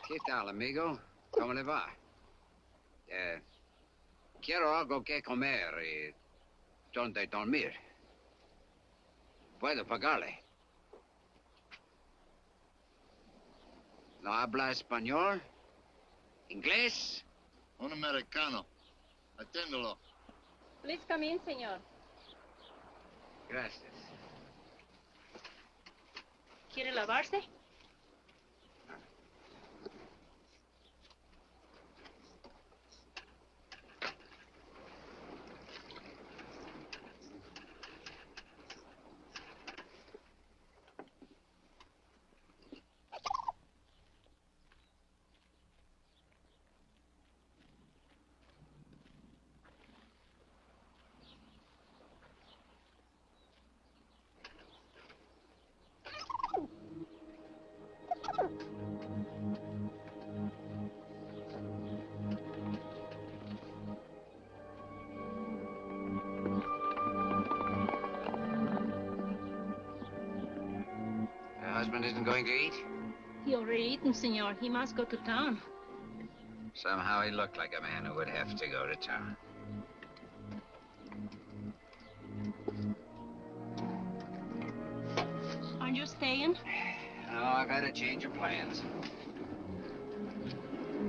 ¿Qué tal, amigo? ¿Cómo le va? Quiero algo que comer y donde dormir. Puedo pagarle. ¿No habla español? ¿Inglés? Un americano. Atiéndelo. Please come in, señor. Gracias. ¿Quiere lavarse? Her husband isn't going to eat? He already eaten, senor. He must go to town. Somehow he looked like a man who would have to go to town. Aren't you staying? No, I've had a change of plans.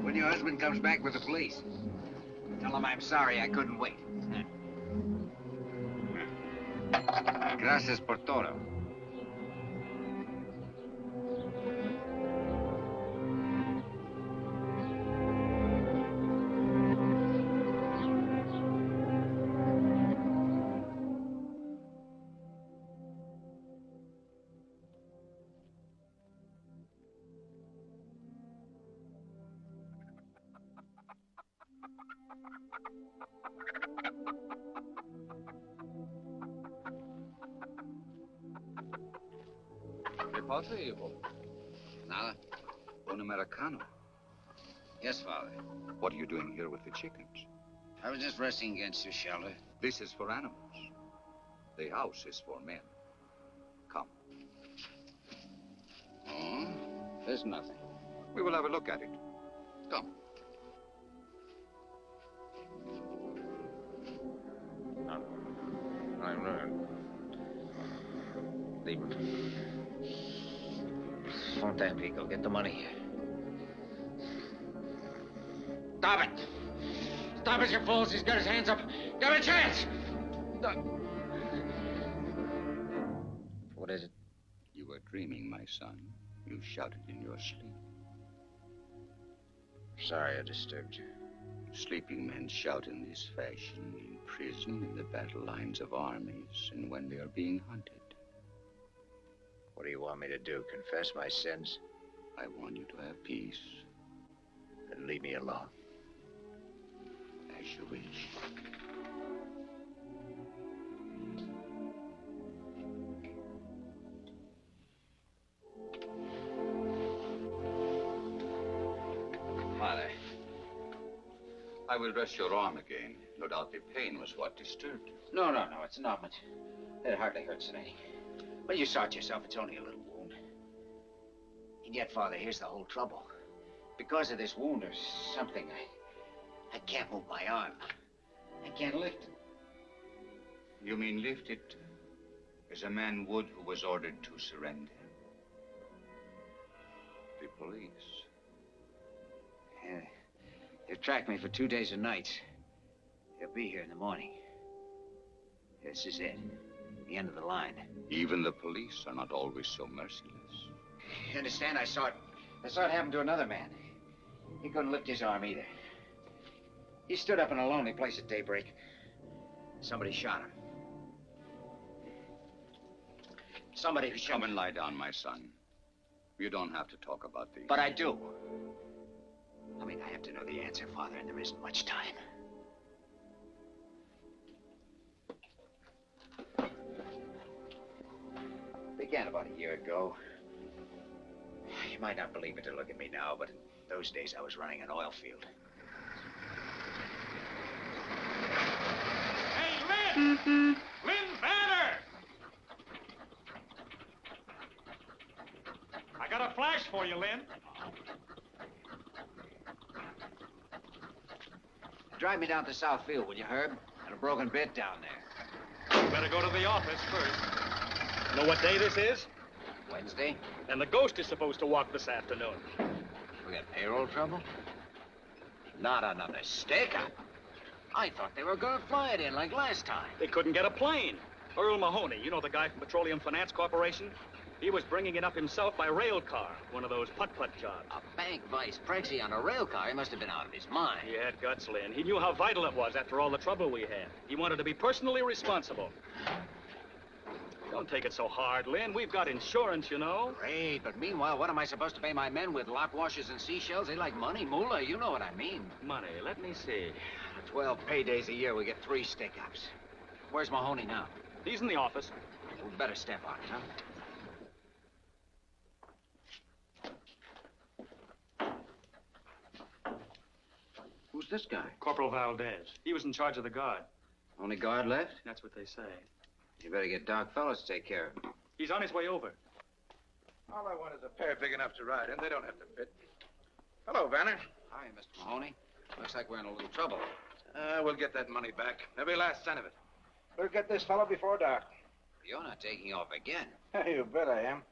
When your husband comes back with the police, tell him I'm sorry I couldn't wait. Gracias por todo. ¿Qué pasa, hijo? Nada. Un americano. Yes, Father. What are you doing here with the chickens? I was just resting against your shelter. This is for animals. The house is for men. Come. Oh, there's nothing. We will have a look at it. Come. Leave him. Fontaine, Pico, get the money. Stop it! Stop it, you fools! He's got his hands up. Give him a chance! What is it? You were dreaming, my son. You shouted in your sleep. Sorry I disturbed you. Sleeping men shout in this fashion in prison, in the battle lines of armies, and when they are being hunted. What do you want me to do? Confess my sins? I want you to have peace. Then leave me alone. As you wish. Father. I will dress your arm again. No doubt the pain was what disturbed you. No, it's an ointment. It hardly hurts any. Well, you saw it yourself. It's only a little wound. And yet, Father, here's the whole trouble. Because of this wound, there's something. I can't move my arm. I can't lift it. You mean lift it as a man would who was ordered to surrender? The police. Yeah. They've tracked me for 2 days and nights. They'll be here in the morning. This is it. The end of the line. Even the police are not always so merciless. You understand? I saw it happen to another man. He couldn't lift his arm either. He stood up in a lonely place at daybreak. Somebody shot him. Somebody who shot him. Come and lie down, my son. You don't have to talk about these. But I do. I mean, I have to know the answer, Father, and there isn't much time. Began about a year ago. You might not believe it to look at me now, but in those days I was running an oil field. Hey, Lynn! Lynn Banner! I got a flash for you, Lynn. Drive me down to Southfield, will you, Herb? Got a broken bit down there. You better go to the office first. Know what day this is? Wednesday? And the ghost is supposed to walk this afternoon. We got payroll trouble? Not another stick-up. I thought they were gonna fly it in like last time. They couldn't get a plane. Earl Mahoney, you know the guy from Petroleum Finance Corporation? He was bringing it up himself by rail car, one of those putt-putt jobs. A bank vice prexy on a rail car? He must have been out of his mind. He had guts, Lynn. He knew how vital it was after all the trouble we had. He wanted to be personally responsible. Don't take it so hard, Lynn. We've got insurance, you know. Great, but meanwhile, what am I supposed to pay my men with lock washers and seashells? They like money, moolah, you know what I mean. Money, let me see. 12 paydays a year, we get 3 stick-ups. Where's Mahoney now? He's in the office. We'd better step on it, huh? Who's this guy? Corporal Valdez. He was in charge of the guard. Only guard left? That's what they say. You better get Doc Fellows to take care of him. He's on his way over. All I want is a pair big enough to ride in. They don't have to fit. Hello, Vanner. Hi, Mr. Mahoney. Looks like we're in a little trouble. We'll get that money back. Every last cent of it. We'll get this fellow before dark. You're not taking off again. You bet I am.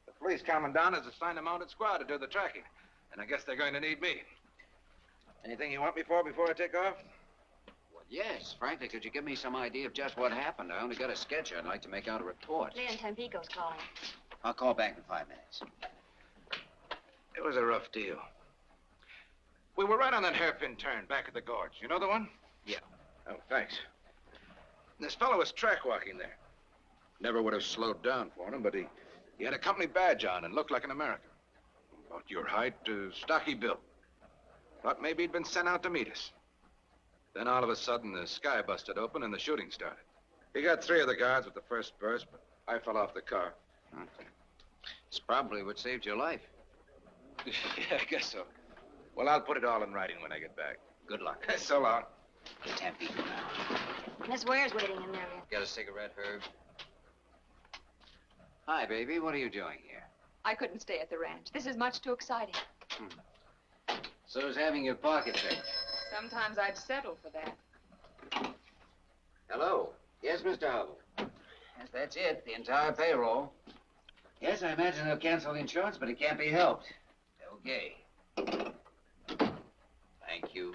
The police commandant has assigned a mounted squad to do the tracking. And I guess they're going to need me. Anything you want me for before I take off? Well, yes. Frankly, could you give me some idea of just what happened? I only got a sketch. I'd like to make out a report. Leon Tampico's calling. I'll call back in 5 minutes. It was a rough deal. We were right on that hairpin turn back at the gorge. You know the one? Yeah. Oh, thanks. This fellow was track walking there. Never would have slowed down for him, but he had a company badge on and looked like an American. About your height, stocky built. Thought maybe he'd been sent out to meet us. Then all of a sudden, the sky busted open and the shooting started. He got 3 of the guards with the first burst, but I fell off the car. It's probably what saved your life. Yeah, I guess so. Well, I'll put it all in writing when I get back. Good luck. So long. Tampico now. Miss Ware's waiting in there. Got a cigarette, Herb? Hi, baby. What are you doing here? I couldn't stay at the ranch. This is much too exciting. So is having your pocket picked. Sometimes I'd settle for that. Hello. Yes, Mr. Hubble. Yes, that's it. The entire payroll. Yes, I imagine they'll cancel the insurance, but it can't be helped. Okay. Thank you.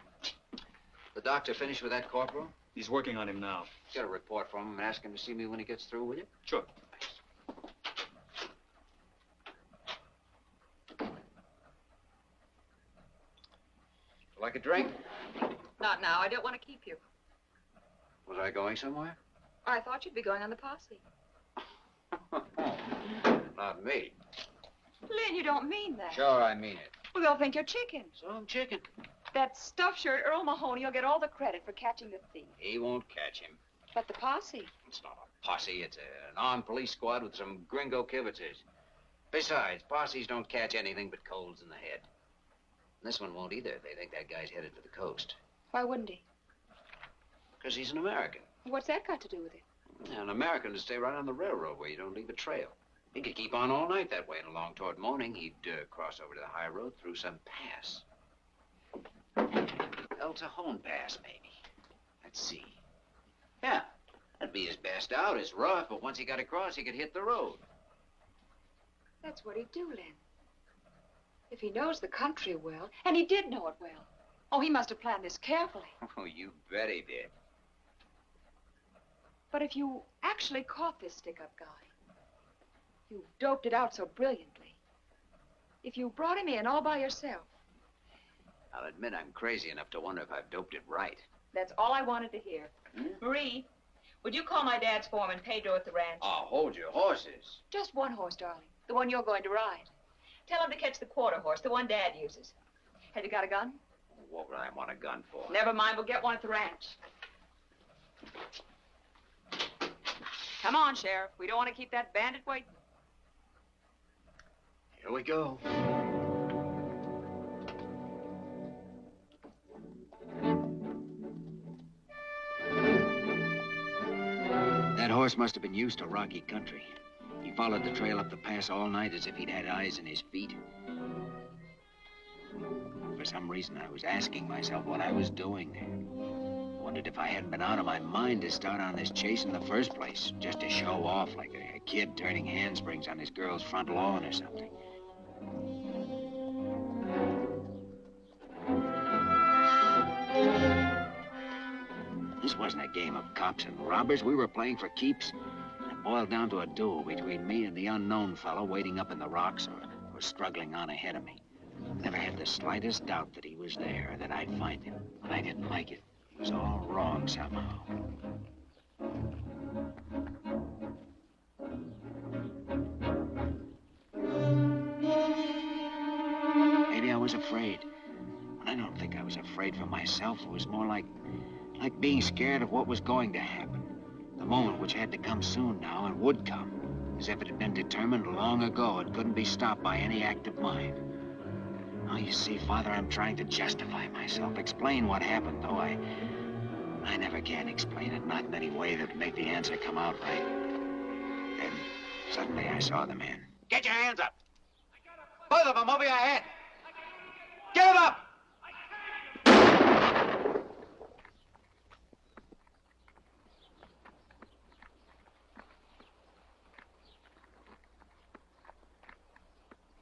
The doctor finished with that corporal? He's working on him now. Get a report from him and ask him to see me when he gets through, will you? Sure. Like a drink? Not now. I don't want to keep you. Was I going somewhere? I thought you'd be going on the posse. Not me. Lynn, you don't mean that. Sure, I mean it. Well, they'll think you're chicken. So I'm chicken. That stuffed shirt, Earl Mahoney, will get all the credit for catching the thief. He won't catch him. But the posse. It's not a posse. It's an armed police squad with some gringo kibitzers. Besides, posses don't catch anything but colds in the head. And this one won't either. They think that guy's headed for the coast. Why wouldn't he? Because he's an American. What's that got to do with it? Yeah, an American to stay right on the railroad where you don't leave a trail. He could keep on all night that way, and along toward morning, he'd cross over to the high road through some pass. El Cajon Pass, maybe. Let's see. Yeah, that'd be his best out. It's rough, but once he got across, he could hit the road. That's what he'd do, Lynn. If he knows the country well, and he did know it well. Oh, he must have planned this carefully. Oh, you bet he did. But if you actually caught this stick-up guy, you doped it out so brilliantly. If you brought him in all by yourself. I'll admit I'm crazy enough to wonder if I've doped it right. That's all I wanted to hear. Marie, would you call my dad's foreman, Pedro, at the ranch? Oh, hold your horses. Just one horse, darling. The one you're going to ride. Tell him to catch the quarter horse, the one Dad uses. Have you got a gun? What would I want a gun for? Never mind, we'll get one at the ranch. Come on, Sheriff. We don't want to keep that bandit waiting. Here we go. That horse must have been used to rocky country. He followed the trail up the pass all night as if he'd had eyes in his feet. For some reason, I was asking myself what I was doing there. Wondered if I hadn't been out of my mind to start on this chase in the first place, just to show off like a kid turning handsprings on his girl's front lawn or something. This wasn't a game of cops and robbers. We were playing for keeps. It boiled down to a duel between me and the unknown fellow waiting up in the rocks or struggling on ahead of me. Never had the slightest doubt that he was there, that I'd find him. But I didn't like it. It was all wrong somehow. Maybe I was afraid. But I don't think I was afraid for myself. It was more like being scared of what was going to happen. The moment which had to come soon now and would come. As if it had been determined long ago and couldn't be stopped by any act of mine. Now, you see, Father, I'm trying to justify myself, explain what happened, though I never can explain it, not in any way that would make the answer come out right. Then, suddenly I saw the man. Get your hands up! Both of them over your head! Get them up!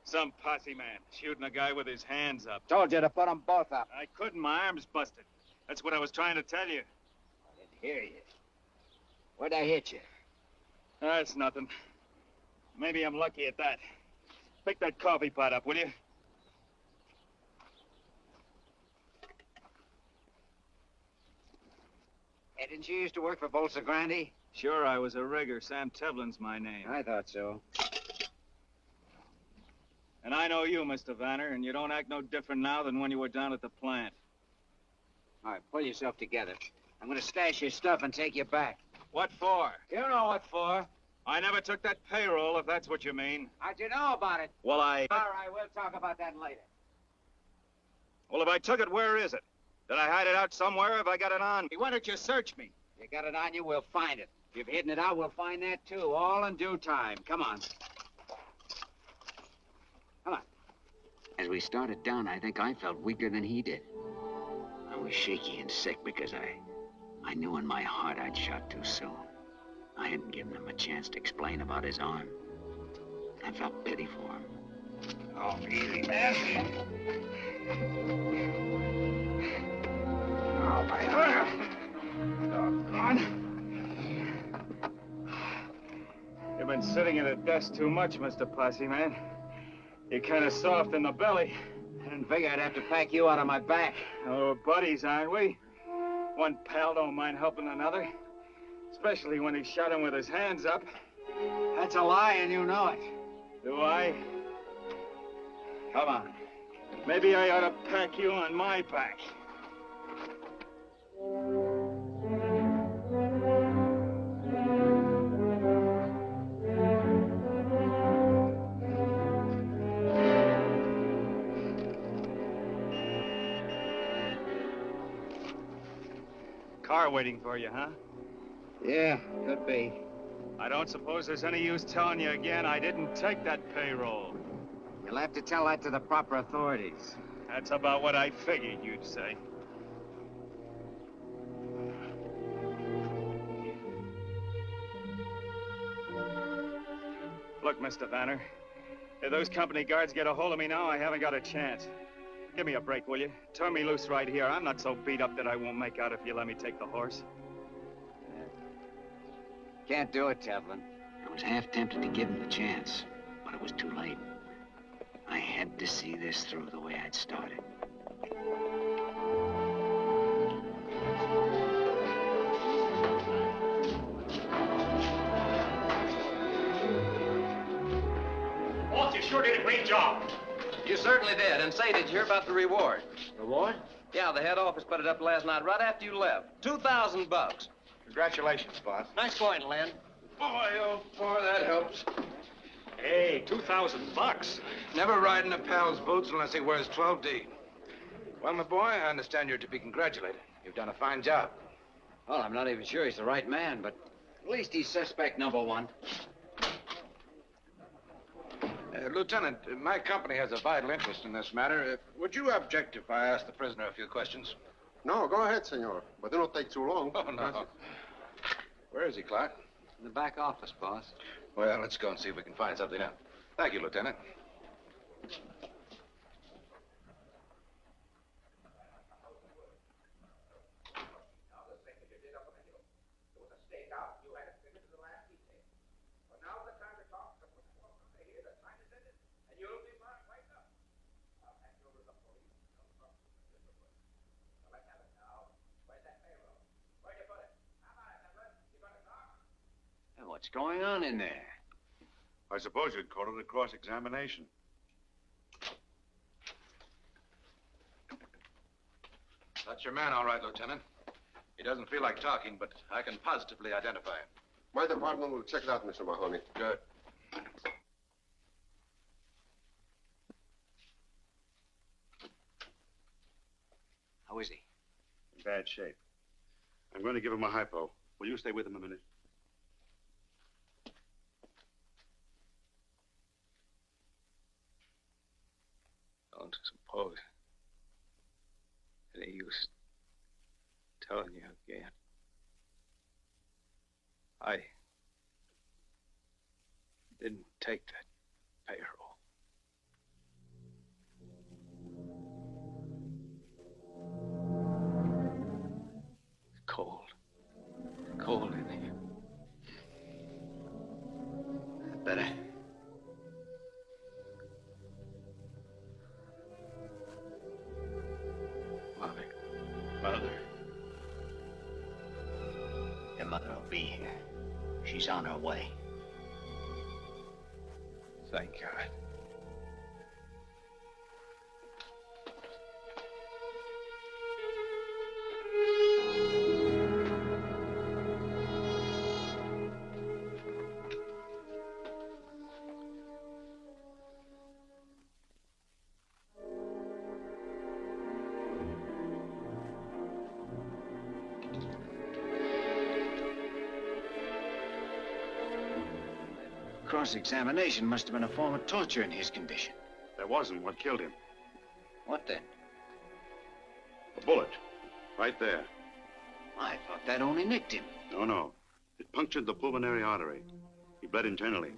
Some posse man shooting a guy with his hands up. Told you to put them both up. I couldn't. My arm's busted. That's what I was trying to tell you. I didn't hear you. Where'd I hit you? That's nothing. Maybe I'm lucky at that. Pick that coffee pot up, will you? Hey, didn't you used to work for Bolsa Grande? Sure, I was a rigger. Sam Tevlin's my name. I thought so. And I know you, Mr. Vanner, and you don't act no different now than when you were down at the plant. All right, pull yourself together. I'm gonna stash your stuff and take you back. What for? You know what for. I never took that payroll, if that's what you mean. How'd you know about it? Well, All right, we'll talk about that later. Well, if I took it, where is it? Did I hide it out somewhere? Have I got it on me? Why don't you search me? If you got it on you, we'll find it. If you've hidden it out, we'll find that, too. All in due time. Come on. Come on. As we started down, I think I felt weaker than he did. I was shaky and sick because I knew in my heart I'd shot too soon. I hadn't given him a chance to explain about his arm. I felt pity for him. Oh, easy, man. Oh, my arm. Doggone. You've been sitting at a desk too much, Mr. Posse Man. You're kind of soft in the belly. I didn't figure I'd have to pack you out of my back. Oh, we're buddies, aren't we? One pal don't mind helping another. Especially when he shot him with his hands up. That's a lie, and you know it. Do I? Come on. Maybe I ought to pack you on my back. Car waiting for you, huh? Yeah, could be. I don't suppose there's any use telling you again I didn't take that payroll. You'll have to tell that to the proper authorities. That's about what I figured you'd say. Look, Mr. Vanner, if those company guards get a hold of me now, I haven't got a chance. Give me a break, will you? Turn me loose right here. I'm not so beat up that I won't make out if you let me take the horse. Can't do it, Tevlin. I was half tempted to give him the chance, but it was too late. I had to see this through the way I'd started. Walt, you sure did a great job. You certainly did. And say, did you hear about the reward? Reward? Yeah, the head office put it up last night right after you left. $2,000. Congratulations, boss. Nice going, Len. Boy, oh, boy, that helps. Hey, $2,000. Never ride in a pal's boots unless he wears 12D. Well, my boy, I understand you're to be congratulated. You've done a fine job. Well, I'm not even sure he's the right man, but at least he's suspect number one. Lieutenant, my company has a vital interest in this matter. Would you object if I asked the prisoner a few questions? No, go ahead, senor. But do not take too long. Oh, no. Where is he, Clark? In the back office, boss. Well, let's go and see if we can find something out. Thank you, Lieutenant. What's going on in there? I suppose you'd call it a cross-examination. That's your man, all right, Lieutenant. He doesn't feel like talking, but I can positively identify him. My department will check it out, Mr. Mahoney. Good. How is he? In bad shape. I'm going to give him a hypo. Will you stay with him a minute? Don't suppose any use telling you again. I didn't take that payroll. It's cold. It's cold in here. Better. Mother. Your mother will be here. She's on her way. Thank God. Cross-examination must have been a form of torture in his condition. That wasn't what killed him. What then? A bullet. Right there. I thought that only nicked him. No. It punctured the pulmonary artery. He bled internally.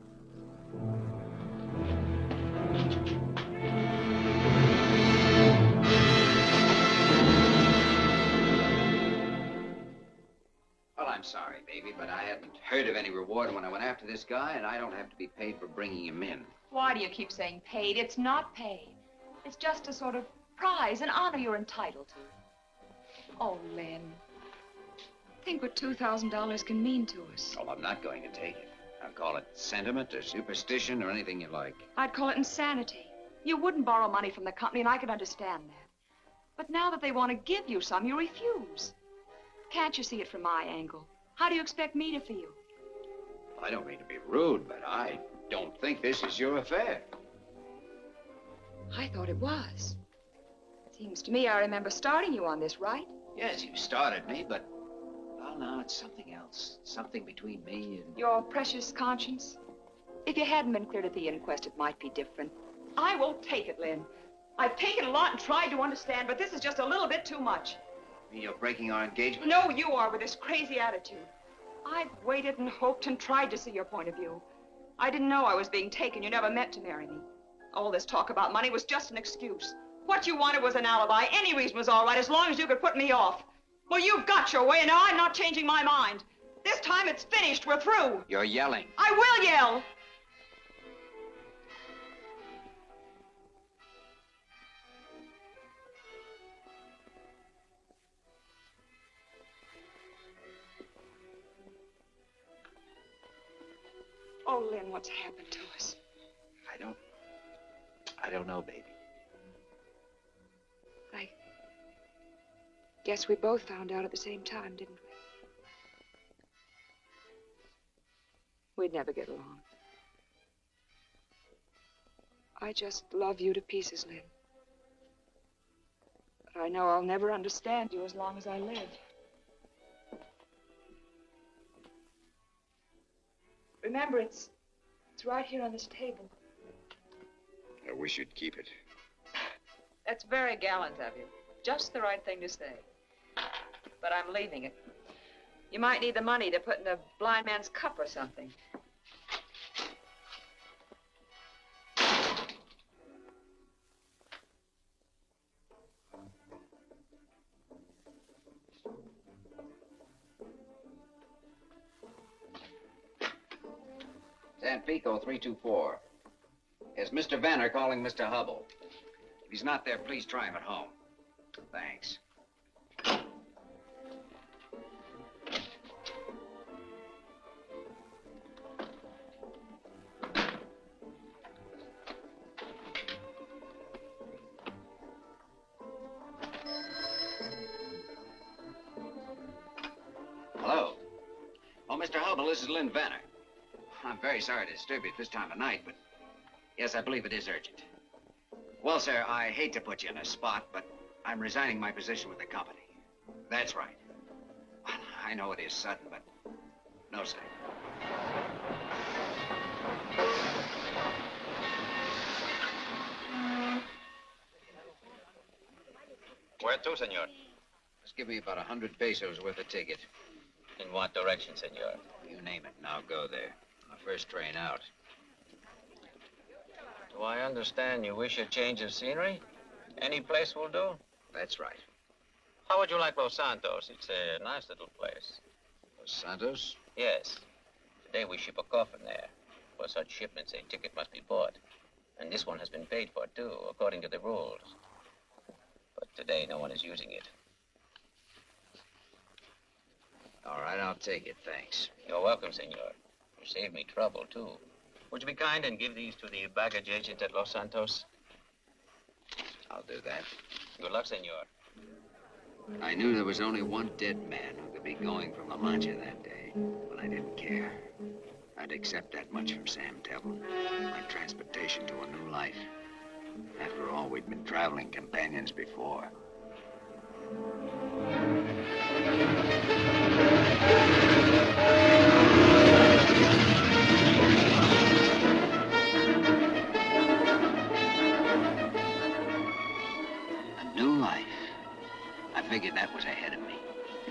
Well, I'm sorry, baby, but I hadn't heard of any reward when I went after this guy, and I don't have to be paid for bringing him in. Why do you keep saying paid? It's not paid. It's just a sort of prize, an honor you're entitled to. Oh, Len. Think what $2,000 can mean to us. Oh, I'm not going to take it. I'll call it sentiment or superstition or anything you like. I'd call it insanity. You wouldn't borrow money from the company, and I could understand that. But now that they want to give you some, you refuse. Can't you see it from my angle? How do you expect me to feel? Well, I don't mean to be rude, but I don't think this is your affair. I thought it was. Seems to me I remember starting you on this, right? Yes, you started me, but... well, now it's something else. Something between me and... Your precious conscience? If you hadn't been cleared at the inquest, it might be different. I won't take it, Lynn. I've taken a lot and tried to understand, but this is just a little bit too much. You're breaking our engagement? No, you are, with this crazy attitude. I've waited and hoped and tried to see your point of view. I didn't know I was being taken. You never meant to marry me. All this talk about money was just an excuse. What you wanted was an alibi. Any reason was all right, as long as you could put me off. Well, you've got your way, and now I'm not changing my mind. This time it's finished. We're through. You're yelling. I will yell. Oh, Lynn, what's happened to us? I don't know, baby. I guess we both found out at the same time, didn't we? We'd never get along. I just love you to pieces, Lynn. But I know I'll never understand you as long as I live. Remember, it's right here on this table. We should keep it. That's very gallant of you. Just the right thing to say. But I'm leaving it. You might need the money to put in a blind man's cup or something. Tampico 324. Is Mr. Vanner calling Mr. Hubble? If he's not there, please try him at home. Thanks. Hello. Oh, Mr. Hubble, this is Lynn Vanner. I'm very sorry to disturb you at this time of night, but yes, I believe it is urgent. Well, sir, I hate to put you in a spot, but I'm resigning my position with the company. That's right. I know it is sudden, but no, sir. Where to, senor? Just give me about 100 pesos worth of ticket. In what direction, senor? You name it, and I'll go there. On the first train out. Do I understand you wish a change of scenery? Any place will do? That's right. How would you like Los Santos? It's a nice little place. Los Santos? Yes. Today we ship a coffin there. For such shipments, a ticket must be bought. And this one has been paid for, too, according to the rules. But today, no one is using it. All right, I'll take it, thanks. You're welcome, senor. You saved me trouble, too. Would you be kind and give these to the baggage agent at Los Santos? I'll do that. Good luck, senor. I knew there was only one dead man who could be going from La Mancha that day, but I didn't care. I'd accept that much from Sam Tevlin. My transportation to a new life. After all, we'd been traveling companions before. A new life. I figured that was ahead of me.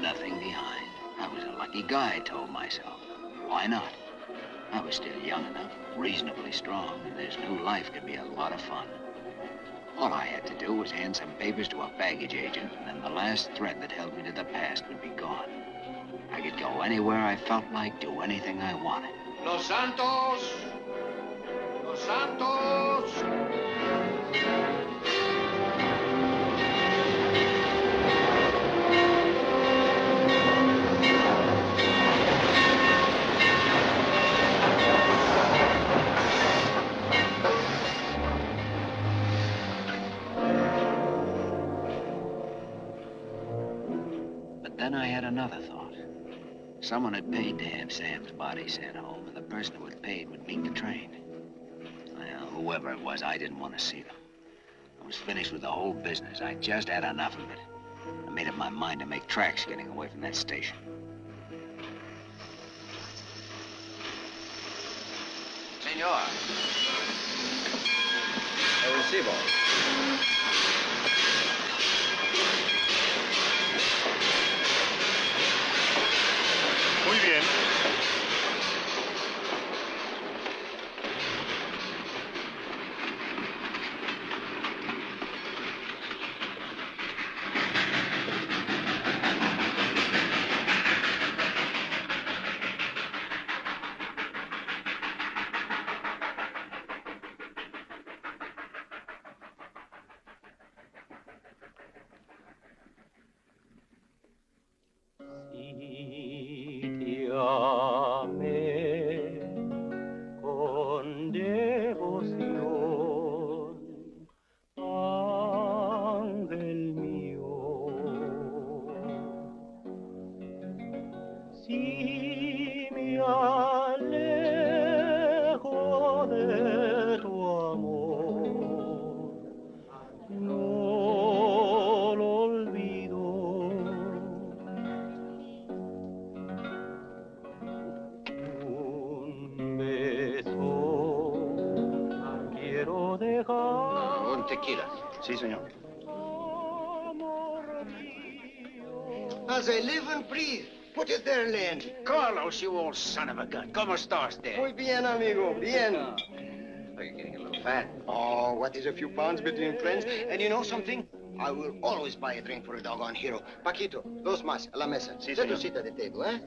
Nothing behind. I was a lucky guy, I told myself. Why not? I was still young enough, reasonably strong, and this new life could be a lot of fun. All I had to do was hand some papers to a baggage agent, and then the last thread that held me to the past would be gone. I could go anywhere I felt like, do anything I wanted. Los Santos! Los Santos! Then I had another thought. Someone had paid to have Sam's body sent home, and the person who had paid would meet the train. Well, whoever it was, I didn't want to see them. I was finished with the whole business. I just had enough of it. I made up my mind to make tracks getting away from that station. Senor. El recibo. Muy bien. Si, senor. As I live and breathe. Put it there, Len. Carlos, you old son of a gun. ¿Cómo estás, there? Muy bien, amigo. Bien. Oh, you're getting a little fat. Oh, what is a few pounds between friends? And you know something? I will always buy a drink for a doggone hero. Paquito, dos más, a la mesa. Si, Let senor. us sit at the table, eh?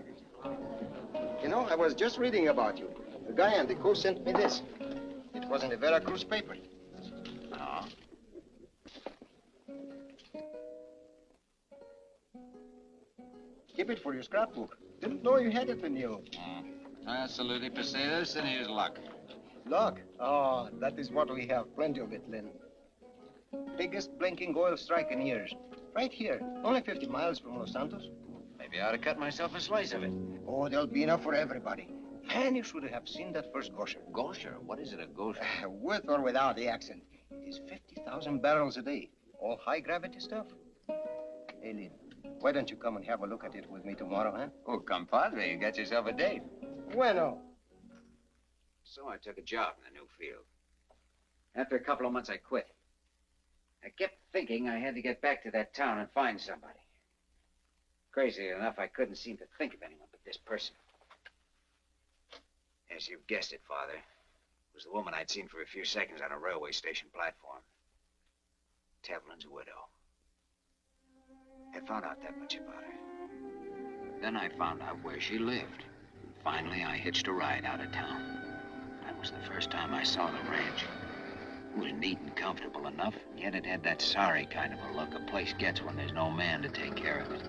You know, I was just reading about you. The guy on the coast sent me this. It was in the Veracruz paper. Oh. Keep it for your scrapbook. Didn't know you had it in you. Absolutely, Paseos, and here's luck. Luck? Oh, that is what we have. Plenty of it, Lynn. Biggest blinking oil strike in years. Right here. Only 50 miles from Los Santos. Maybe I ought to cut myself a slice of it. Oh, there'll be enough for everybody. And you should have seen that first gosher. Gosher? What is it, a gosher? With or without the accent. It is 50,000 barrels a day. All high-gravity stuff. Hey, Lynn, why don't you come and have a look at it with me tomorrow, huh? Oh, compadre, you got yourself a date. Bueno. So I took a job in the new field. After a couple of months, I quit. I kept thinking I had to get back to that town and find somebody. Crazy enough, I couldn't seem to think of anyone but this person. Yes, you guessed it, Father. It was the woman I'd seen for a few seconds on a railway station platform. Tevlin's widow. I found out that much about her. Then I found out where she lived. Finally, I hitched a ride out of town. That was the first time I saw the ranch. It was neat and comfortable enough, yet it had that sorry kind of a look a place gets when there's no man to take care of it.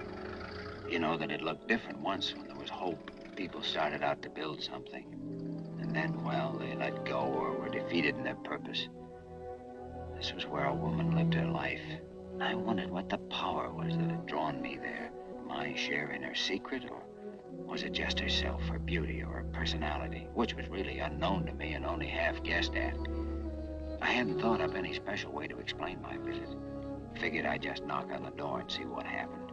You know that it looked different once when there was hope. People started out to build something. And then, well, they let go or were defeated in their purpose. This was where a woman lived her life. And I wondered what the power was that had drawn me there. My share in her secret, or was it just herself, her beauty, or her personality, which was really unknown to me and only half guessed at? I hadn't thought up any special way to explain my visit. Figured I'd just knock on the door and see what happened.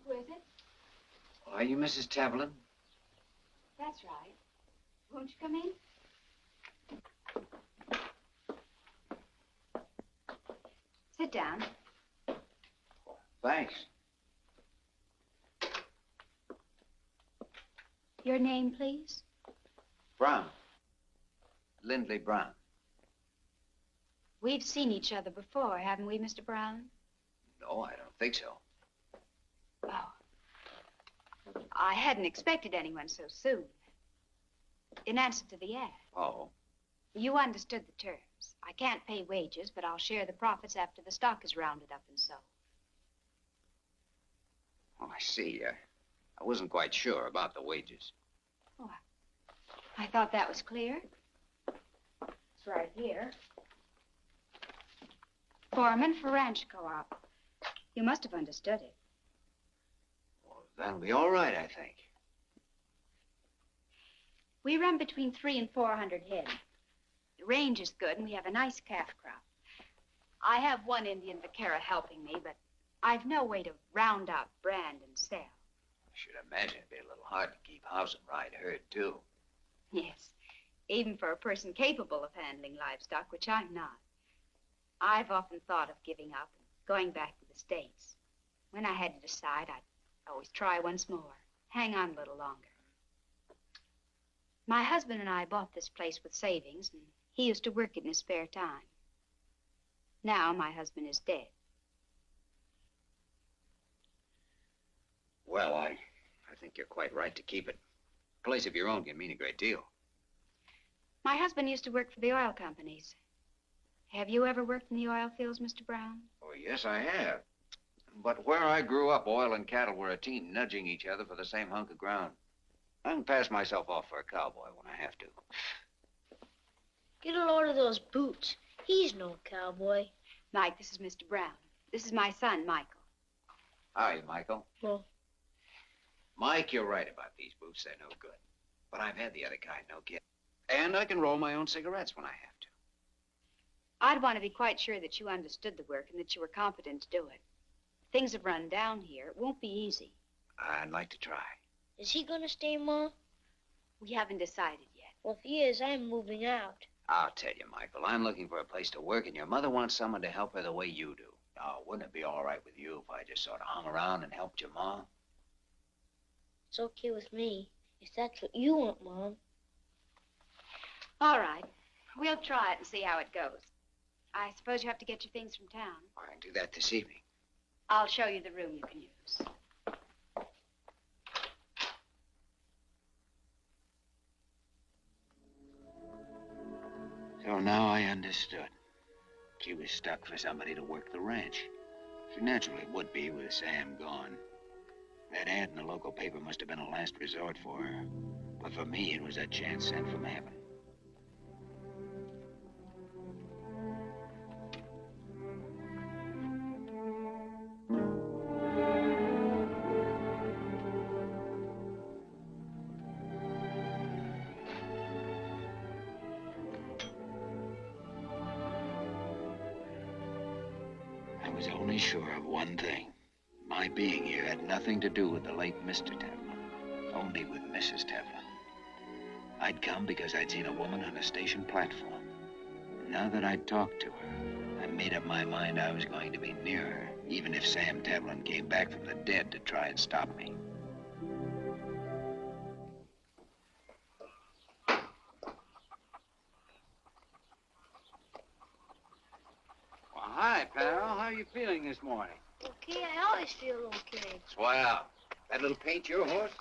Who is it? Are you Mrs. Tevlin? That's right. Won't you come in? Sit down. Thanks. Your name, please? Brown. Lindley Brown. We've seen each other before, haven't we, Mr. Brown? No, I don't think so. Oh. I hadn't expected anyone so soon. In answer to the ad. Oh. You understood the terms. I can't pay wages, but I'll share the profits after the stock is rounded up and sold. Oh, I see. I wasn't quite sure about the wages. Oh, I thought that was clear. It's right here. Foreman for ranch co-op. You must have understood it. Well, that'll be all right, I think. We run between 300 and 400 head. The range is good, and we have a nice calf crop. I have one Indian vaquero helping me, but I've no way to round up, brand, and sell. I should imagine it'd be a little hard to keep house and ride herd, too. Yes, even for a person capable of handling livestock, which I'm not. I've often thought of giving up and going back to the States. When I had to decide, I'd always try once more, hang on a little longer. My husband and I bought this place with savings, and he used to work it in his spare time. Now my husband is dead. Well, I think you're quite right to keep it. A place of your own can mean a great deal. My husband used to work for the oil companies. Have you ever worked in the oil fields, Mr. Brown? Oh, yes, I have. But where I grew up, oil and cattle were a team, nudging each other for the same hunk of ground. I can pass myself off for a cowboy when I have to. Get a load of those boots. He's no cowboy. Mike, this is Mr. Brown. This is my son, Michael. Hi, Michael. Well, Mike, you're right about these boots. They're no good. But I've had the other kind, no kid. And I can roll my own cigarettes when I have to. I'd want to be quite sure that you understood the work and that you were competent to do it. Things have run down here. It won't be easy. I'd like to try. is he gonna stay, Ma? We haven't decided yet. Well, if he is, I'm moving out. I'll tell you, Michael, I'm looking for a place to work, and your mother wants someone to help her the way you do. Now, wouldn't it be all right with you if I just sort of hung around and helped your mom? It's okay with me, if that's what you want, Mom. All right. We'll try it and see how it goes. I suppose you have to get your things from town. I can do that this evening. I'll show you the room you can use. So now I understood. She was stuck for somebody to work the ranch. She naturally would be with Sam gone. That ad in the local paper must have been a last resort for her. But for me, it was a chance sent from heaven. I was only sure of one thing. My being here had nothing to do with the late Mr. Tevlin, only with Mrs. Tevlin. I'd come because I'd seen a woman on a station platform. Now that I'd talked to her, I made up my mind I was going to be near her, even if Sam Tevlin came back from the dead to try and stop me. Well, hi, pal. How are you feeling this morning? Okay, I always feel okay. Swell. That little paint your horse?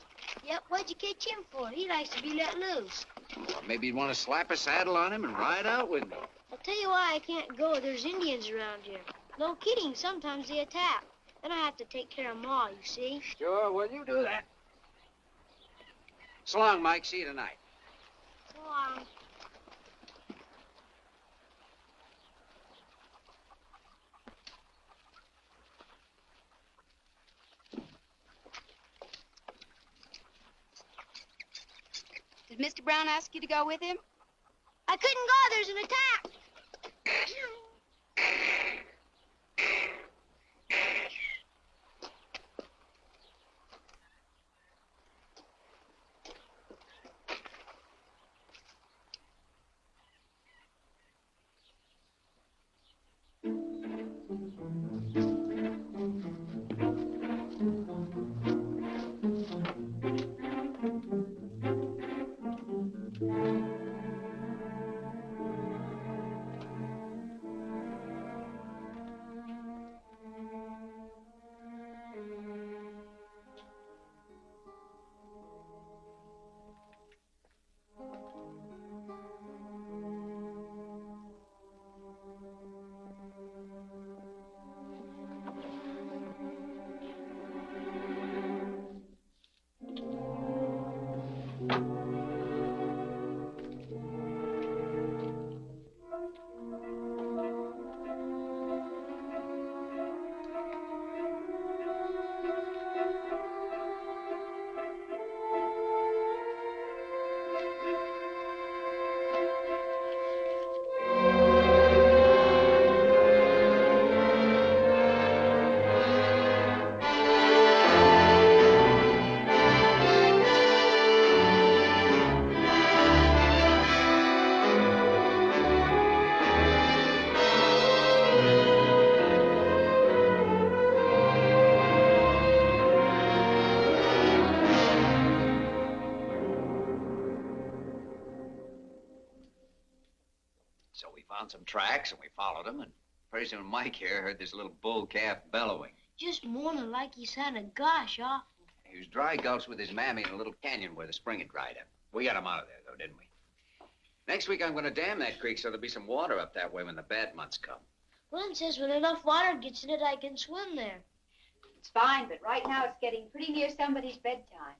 Yep, what'd you catch him for? He likes to be let loose. Or maybe you'd want to slap a saddle on him and ride out with me. I'll tell you why I can't go. There's Indians around here. No kidding, sometimes they attack. Then I have to take care of Ma, you see. Sure, well, you do that. So long, Mike. See you tonight. So long. Did Mr. Brown ask you to go with him? I couldn't go. There's an attack. So we found some tracks, and we followed them, and pretty soon Mike here heard this little bull calf bellowing. Just moaning like he sounded gosh awful. He was dry gulched with his mammy in a little canyon where the spring had dried up. We got him out of there, though, didn't we? Next week, I'm going to dam that creek so there'll be some water up that way when the bad months come. Glenn says when enough water gets in it, I can swim there. It's fine, but right now it's getting pretty near somebody's bedtime.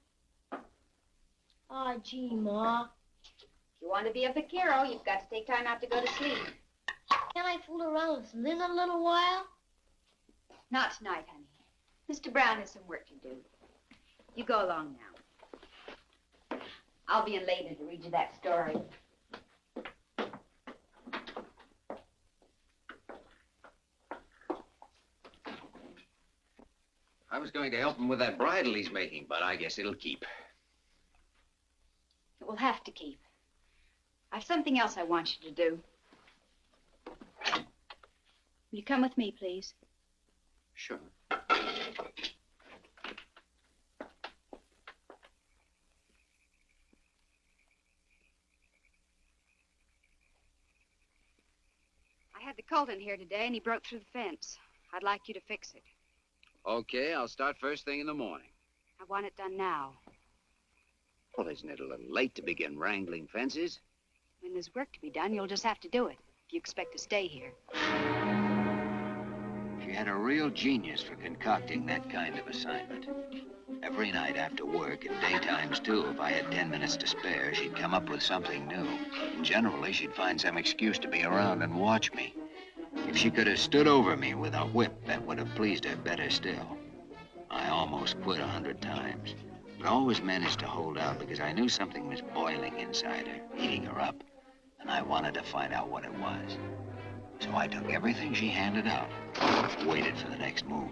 Aw, gee, Ma. If you want to be a vaquero, you've got to take time out to go to sleep. Can I fool around with Lynn a little while? Not tonight, honey. Mr. Brown has some work to do. You go along now. I'll be in later to read you that story. I was going to help him with that bridle he's making, but I guess it'll keep. It will have to keep. I've something else I want you to do. Will you come with me, please? Sure. I had the colt in here today, and he broke through the fence. I'd like you to fix it. Okay, I'll start first thing in the morning. I want it done now. Well, isn't it a little late to begin wrangling fences? When there's work to be done, you'll just have to do it if you expect to stay here. She had a real genius for concocting that kind of assignment. Every night after work, and daytimes too, if I had 10 minutes to spare, she'd come up with something new. And generally, she'd find some excuse to be around and watch me. If she could have stood over me with a whip, that would have pleased her better still. I almost quit 100 times, but always managed to hold out because I knew something was boiling inside her, eating her up, and I wanted to find out what it was. So I took everything she handed out, waited for the next move.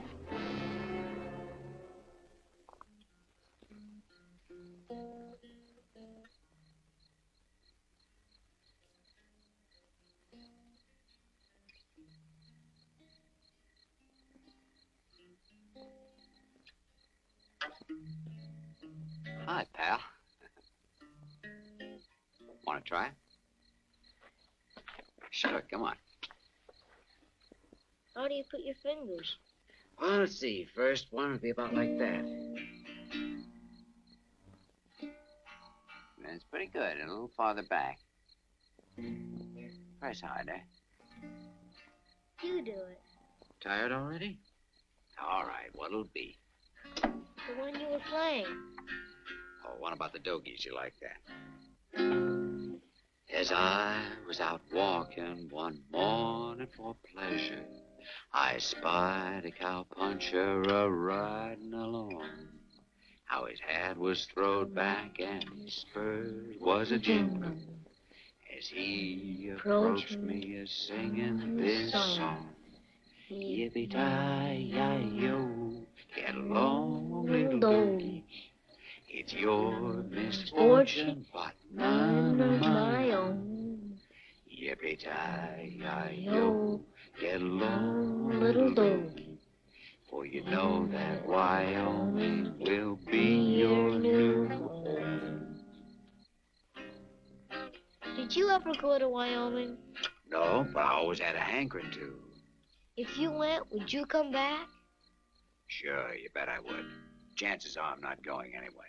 Hi, pal. Want to try it? Sure, come on. How do you put your fingers? Well, let's see. First one would be about like that. That's pretty good. And a little farther back. Press harder. You do it. Tired already? All right, what'll it be? The one you were playing. Oh, what about the Dogies? You like that? As I was out walking one morning for pleasure, I spied a cowpuncher a-riding along. How his hat was throwed back and his spurs was a-jingling as he approached me a-singing this song. Yippee-ki-yi-yo, get along, little doggy. It's your misfortune, but none of my own. Yippee-ki-yi-yo, get along, little doggy. For you know that Wyoming will be your new home. Did you ever go to Wyoming? No, but I always had a hankering to. If you went, would you come back? Sure, you bet I would. Chances are I'm not going anyway.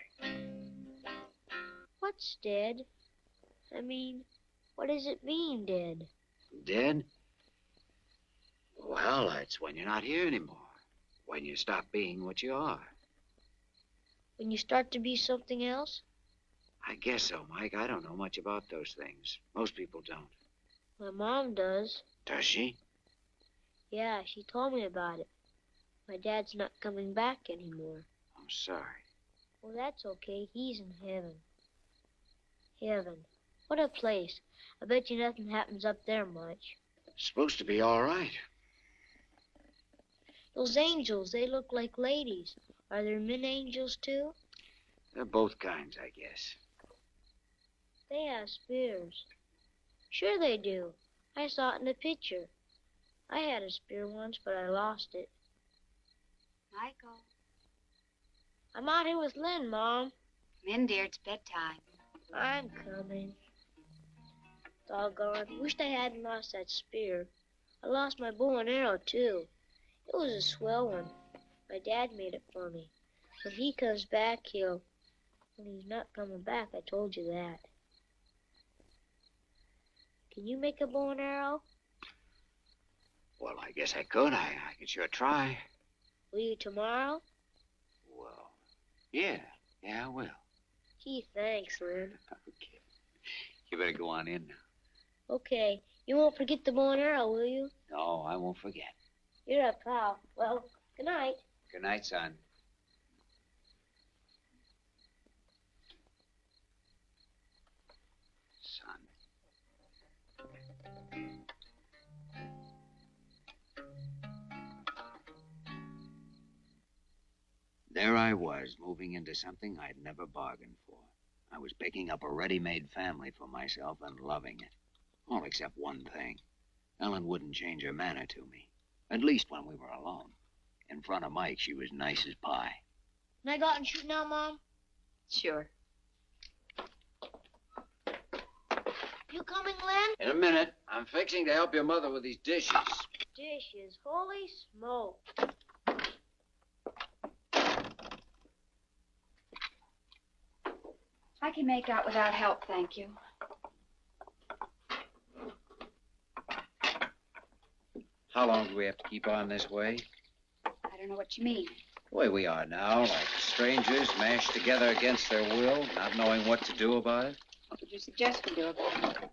What's dead? I mean, what does it mean, dead? Dead? Well, it's when you're not here anymore. When you stop being what you are. When you start to be something else? I guess so, Mike. I don't know much about those things. Most people don't. My mom does. Does she? Yeah, she told me about it. My dad's not coming back anymore. I'm sorry. Well, that's okay. He's in heaven. Heaven. What a place. I bet you nothing happens up there much. It's supposed to be all right. Those angels, they look like ladies. Are there men angels, too? They're both kinds, I guess. They have spears. Sure they do. I saw it in the picture. I had a spear once, but I lost it. Michael. I'm out here with Lynn, Mom. Come in, dear. It's bedtime. I'm coming. Doggone. Wished I hadn't lost that spear. I lost my bow and arrow, too. It was a swell one. My dad made it for me. When he comes back, he'll... When he's not coming back, I told you that. Can you make a bow and arrow? Well, I guess I could. I could sure try. Will you tomorrow? Well, yeah, I will. Gee, thanks, Lynn. Okay. You better go on in now. Okay. You won't forget the bow and arrow, will you? No, I won't forget. You're a pal. Well, good night. Good night, son. There I was, moving into something I'd never bargained for. I was picking up a ready-made family for myself and loving it. All except one thing. Ellen wouldn't change her manner to me. At least when we were alone. In front of Mike, she was nice as pie. Can I go out and shoot now, Mom? Sure. You coming, Len? In a minute. I'm fixing to help your mother with these dishes. Dishes. Holy smoke. I can make out without help, thank you. How long do we have to keep on this way? I don't know what you mean. The way we are now, like strangers mashed together against their will, not knowing what to do about it. What would you suggest we do about it?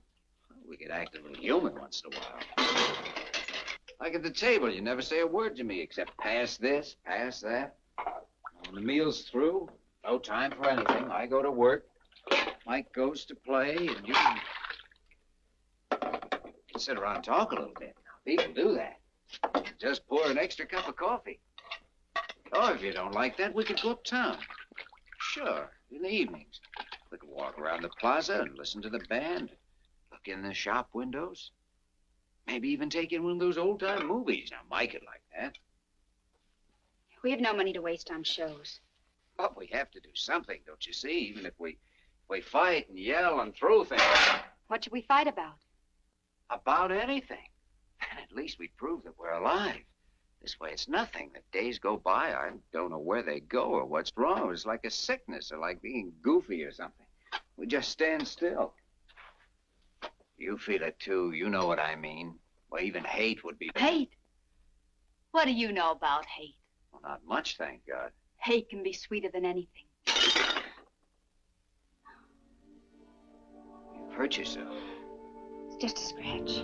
We could act a little human once in a while. Like at the table, you never say a word to me except pass this, pass that. When the meal's through, no time for anything. I go to work. Mike goes to play, and you can sit around and talk a little bit. People do that. Just pour an extra cup of coffee. Oh, if you don't like that, we could go uptown. Sure, in the evenings. We could walk around the plaza and listen to the band. Look in the shop windows. Maybe even take in one of those old-time movies. Now, Mike would like that. We have no money to waste on shows. But we have to do something, don't you see? Even if we fight and yell and throw things. What should we fight about? About anything. And at least we'd prove that we're alive. This way it's nothing. The days go by, I don't know where they go or what's wrong. It's like a sickness or like being goofy or something. We just stand still. You feel it too. You know what I mean. Well, even hate would be... Hate? What do you know about hate? Well, not much, thank God. Hate can be sweeter than anything. You've hurt yourself. It's just a scratch.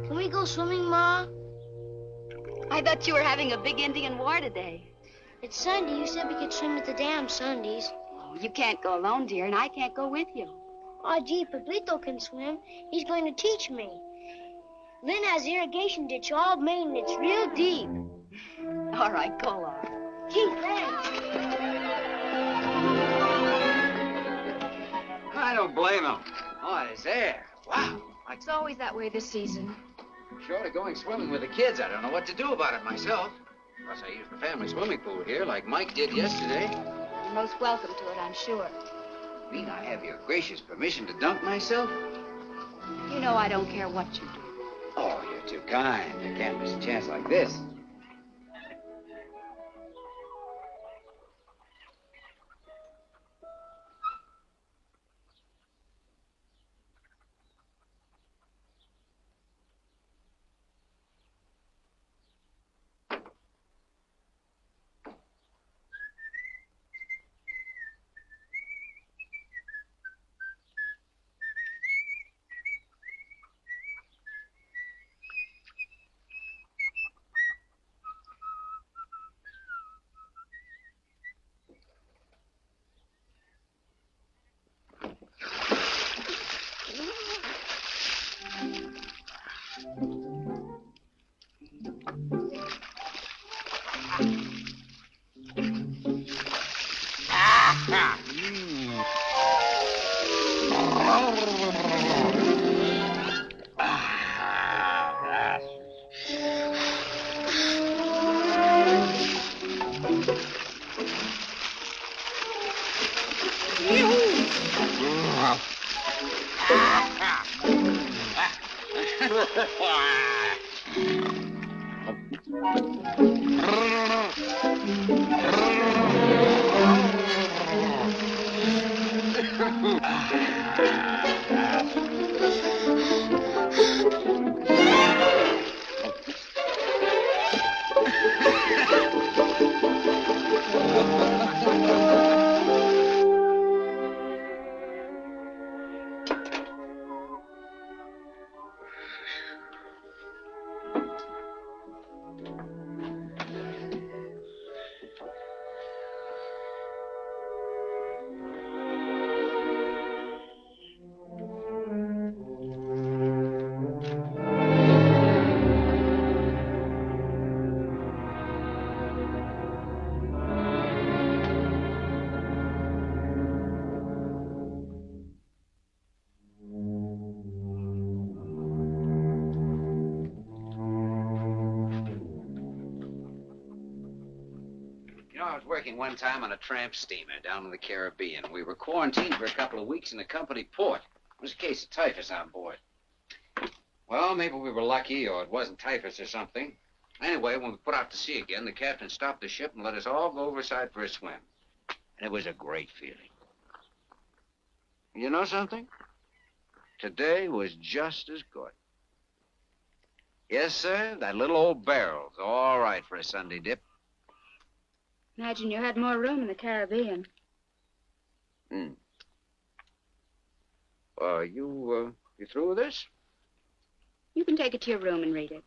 Can we go swimming, Ma? I thought you were having a big Indian war today. It's Sunday. You said we could swim at the dam Sundays. Oh, you can't go alone, dear, and I can't go with you. Oh, gee, Pablito can swim. He's going to teach me. Lynn has the irrigation ditch all made, and it's real deep. All right, go on. Gee, thanks. I don't blame him. Oh, it's there. Wow. It's always that way this season. Short of going swimming with the kids, I don't know what to do about it myself. Plus, I use the family swimming pool here like Mike did yesterday. You're most welcome to it, I'm sure. Mean I have your gracious permission to dunk myself? You know I don't care what you do. Oh, you're too kind. I can't miss a chance like this. I was working one time on a tramp steamer down in the Caribbean. We were quarantined for a couple of weeks in a company port. There was a case of typhus on board. Well, maybe we were lucky, or it wasn't typhus or something. Anyway, when we put out to sea again, the captain stopped the ship and let us all go overside for a swim. And it was a great feeling. You know something? Today was just as good. Yes, sir, that little old barrel's all right for a Sunday dip. Imagine you had more room in the Caribbean. You through with this? You can take it to your room and read it.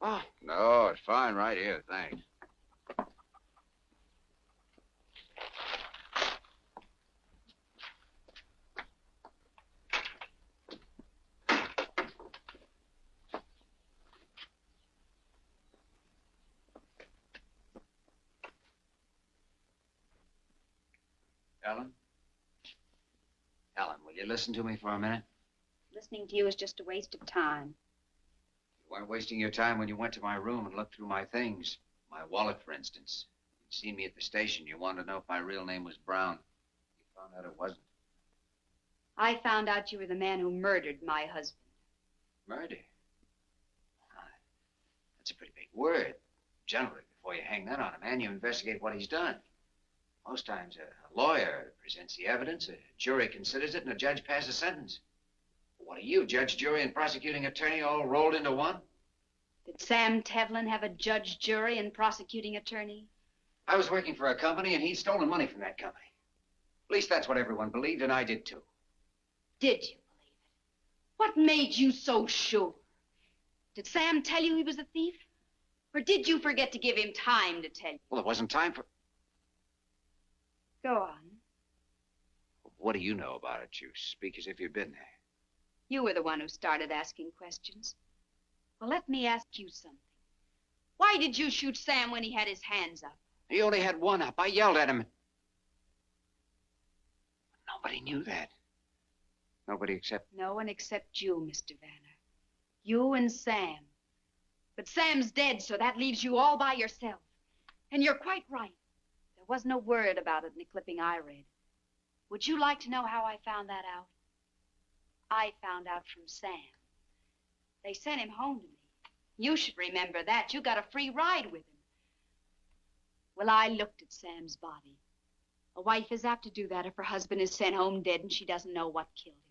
Oh, no, it's fine right here, thanks. Ellen? Ellen, will you listen to me for a minute? Listening to you is just a waste of time. You weren't wasting your time when you went to my room and looked through my things. My wallet, for instance. You'd seen me at the station. You wanted to know if my real name was Brown. You found out it wasn't. I found out you were the man who murdered my husband. Murder? That's a pretty big word. Generally, before you hang that on a man, you investigate what he's done. Most times, a lawyer presents the evidence, a jury considers it, and a judge passes sentence. What are you, judge, jury, and prosecuting attorney all rolled into one? Did Sam Tevlin have a judge, jury, and prosecuting attorney? I was working for a company, and he'd stolen money from that company. At least that's what everyone believed, and I did too. Did you believe it? What made you so sure? Did Sam tell you he was a thief? Or did you forget to give him time to tell you? Well, there wasn't time for... Go on. What do you know about it? You speak as if you'd been there. You were the one who started asking questions. Well, let me ask you something. Why did you shoot Sam when he had his hands up? He only had one up. I yelled at him. Nobody knew that. Nobody except... No one except you, Mr. Vanner. You and Sam. But Sam's dead, so that leaves you all by yourself. And you're quite right. There was no word about it in the clipping I read. Would you like to know how I found that out? I found out from Sam. They sent him home to me. You should remember that. You got a free ride with him. Well, I looked at Sam's body. A wife is apt to do that if her husband is sent home dead and she doesn't know what killed him.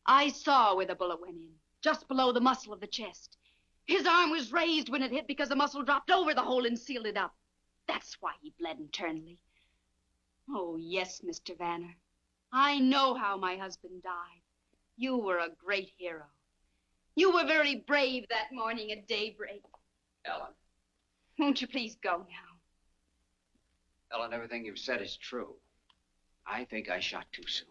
I saw where the bullet went in, just below the muscle of the chest. His arm was raised when it hit because the muscle dropped over the hole and sealed it up. That's why he bled internally. Oh, yes, Mr. Vanner. I know how my husband died. You were a great hero. You were very brave that morning at daybreak. Ellen. Won't you please go now? Ellen, everything you've said is true. I think I shot too soon.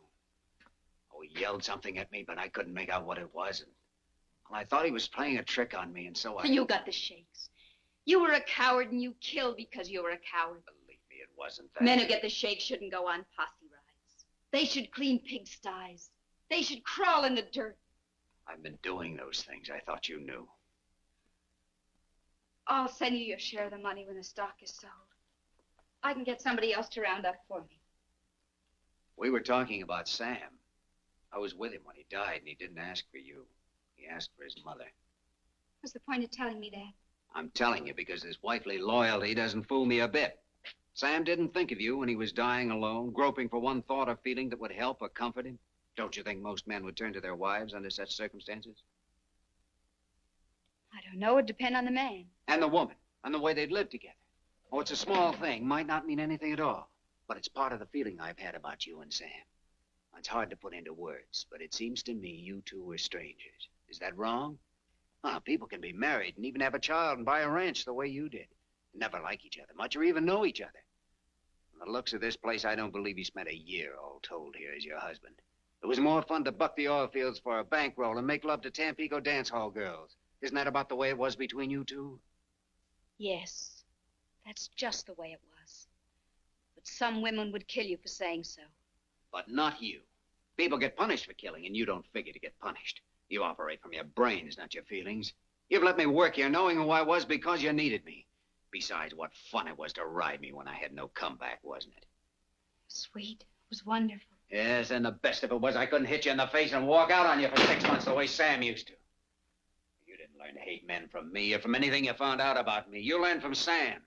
Oh, he yelled something at me, but I couldn't make out what it was. And well, I thought he was playing a trick on me, and so I... You got the shakes. You were a coward, and you killed because you were a coward. Believe me, it wasn't that. Men who get the shakes shouldn't go on posse rides. They should clean pigsties. They should crawl in the dirt. I've been doing those things. I thought you knew. I'll send you your share of the money when the stock is sold. I can get somebody else to round up for me. We were talking about Sam. I was with him when he died, and he didn't ask for you. He asked for his mother. What's the point of telling me that? I'm telling you because his wifely loyalty doesn't fool me a bit. Sam didn't think of you when he was dying alone, groping for one thought or feeling that would help or comfort him. Don't you think most men would turn to their wives under such circumstances? I don't know. It'd depend on the man. And the woman, and the way they'd live together. Oh, it's a small thing, might not mean anything at all. But it's part of the feeling I've had about you and Sam. It's hard to put into words, but it seems to me you two were strangers. Is that wrong? Oh, people can be married and even have a child and buy a ranch the way you did. Never like each other much or even know each other. From the looks of this place, I don't believe you spent a year all told here as your husband. It was more fun to buck the oil fields for a bankroll and make love to Tampico dance hall girls. Isn't that about the way it was between you two? Yes, that's just the way it was. But some women would kill you for saying so. But not you. People get punished for killing, and you don't figure to get punished. You operate from your brains, not your feelings. You've let me work here knowing who I was because you needed me. Besides, what fun it was to ride me when I had no comeback, wasn't it? Sweet. It was wonderful. Yes, and the best of it was I couldn't hit you in the face and walk out on you for 6 months the way Sam used to. You didn't learn to hate men from me or from anything you found out about me. You learned from Sam.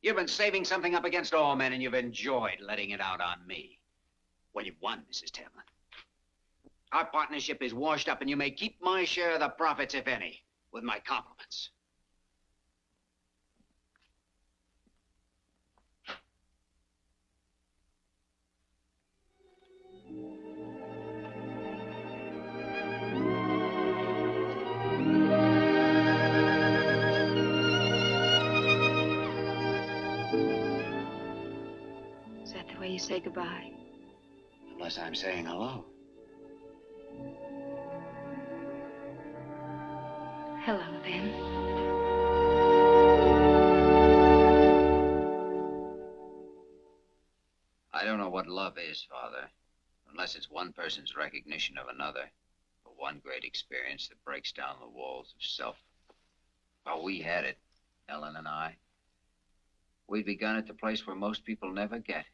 You've been saving something up against all men, and you've enjoyed letting it out on me. Well, you've won, Mrs. Tevlin. Our partnership is washed up, and you may keep my share of the profits, if any, with my compliments. Is that the way you say goodbye? Unless I'm saying hello. Hello, then. I don't know what love is, Father, unless it's one person's recognition of another, or one great experience that breaks down the walls of self. Well, we had it, Ellen and I. We'd begun at the place where most people never get,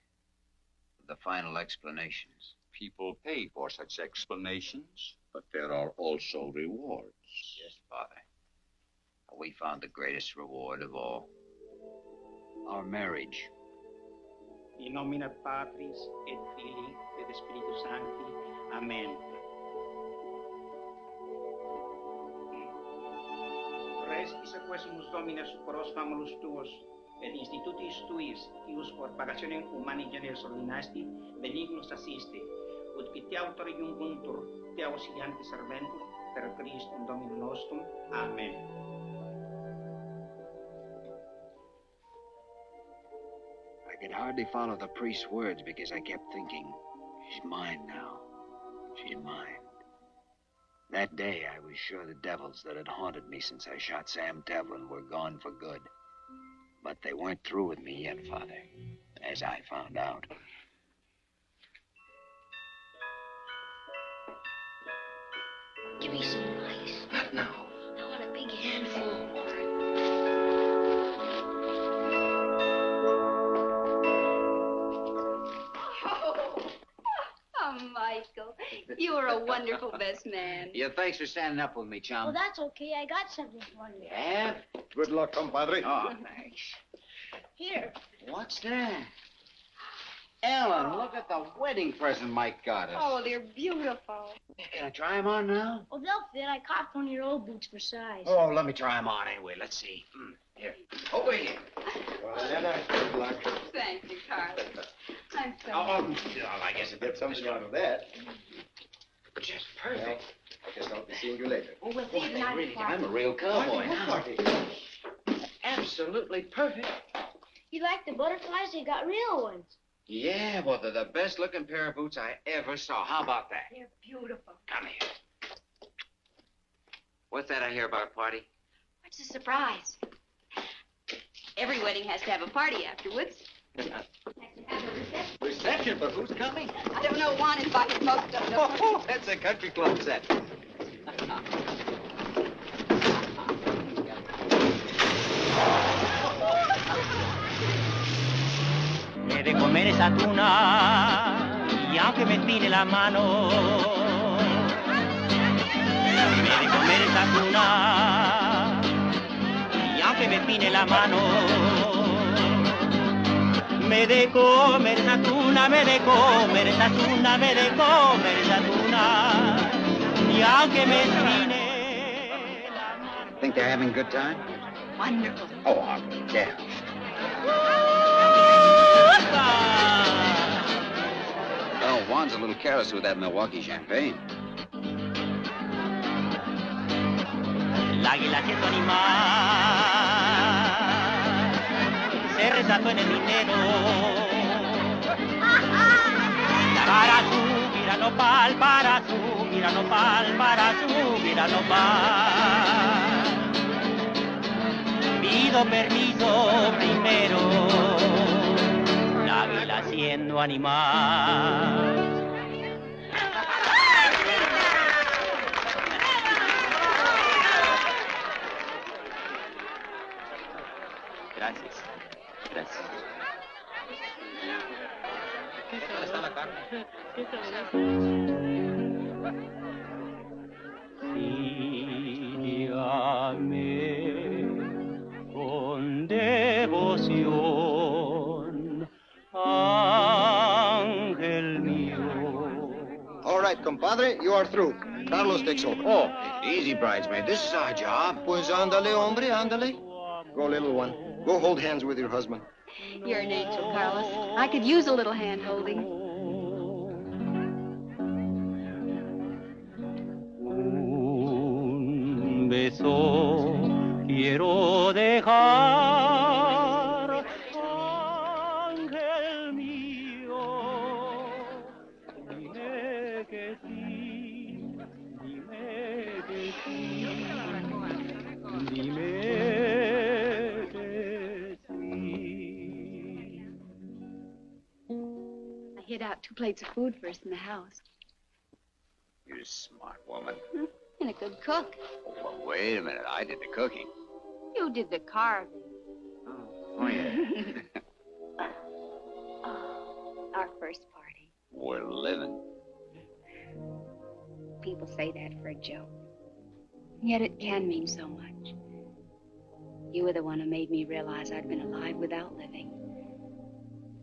with the final explanations. People pay for such explanations, but there are also rewards. Yes, Father. We found the greatest reward of all. Our marriage. In nomine Patris et Filii et Spiritus Sancti. Amen. Restis quesumus Domine superos famulus tuos, et institutis tuis, ius por pagationem humani generis ordinasti, benignus assiste, ut qui te autori iuncuntur, te auxilianti serventur, per Christum Dominum nostrum. Amen. I could hardly follow the priest's words because I kept thinking, she's mine now. She's mine. That day, I was sure the devils that had haunted me since I shot Sam Tevlin were gone for good. But they weren't through with me yet, Father, as I found out. Give me some ice. Not now. I want a big handful. Oh, Michael, you were a wonderful best man. Yeah, thanks for standing up with me, chum. Well, that's okay. I got something for you. Yeah? Good luck, compadre. Oh, thanks. Here. What's that? Ellen, look at the wedding present Mike got us. Oh, they're beautiful. Can I try them on now? Well, they'll fit. I caught one of your old boots for size. Oh, let me try them on anyway. Let's see. Here. Over here. Good luck. Thank you, Carlos. I'm so Oh, I guess it Get something out of that. Just perfect. I guess I'll be seeing you later. Well, we'll see you tonight. Really, I'm a real cowboy now. Absolutely perfect. You like the butterflies? They got real ones. Yeah, well, they're the best-looking pair of boots I ever saw. How about that? They're beautiful. Come here. What's that I hear about a party? What's the surprise? Every wedding has to have a party afterwards. Reception, but who's coming? I don't know. Juan invited most of them. Oh, that's a country club set. Me de comer esa tuna y aunque me tire la mano, me de comer esa tuna y aunque me pine la mano, me de comer esa tuna, me de comer esa tuna, me de comer esa tuna y aunque me pine la mano. Think they're having a good time? Wonderful. Oh, I'll be damned. Oh, Juan's a little careless with that Milwaukee champagne. El águila siendo animal se retrató en el dinero. Para subir a nopal, para subir a nopal, para subir a nopal. Pido permiso primero, el águila siendo animal. Gracias. Gracias. ¿Qué tal está la carne? Sígame con devoción, ángel mío. All right, compadre, you are through. Carlos takes over. Oh, easy, bridesmaid. This is our job. Pues ándale, hombre, ándale. Go, little one. Go hold hands with your husband. You're an angel, Carlos. I could use a little hand-holding. Un beso quiero dejar, ángel mío. Dime que sí, dime que sí, dime que sí. I hid out 2 plates of food first in the house. You're a smart woman. And a good cook. Oh, well, wait a minute. I did the cooking. You did the carving. Oh, yeah. Our first party. We're living. People say that for a joke. Yet it can mean so much. You were the one who made me realize I'd been alive without living.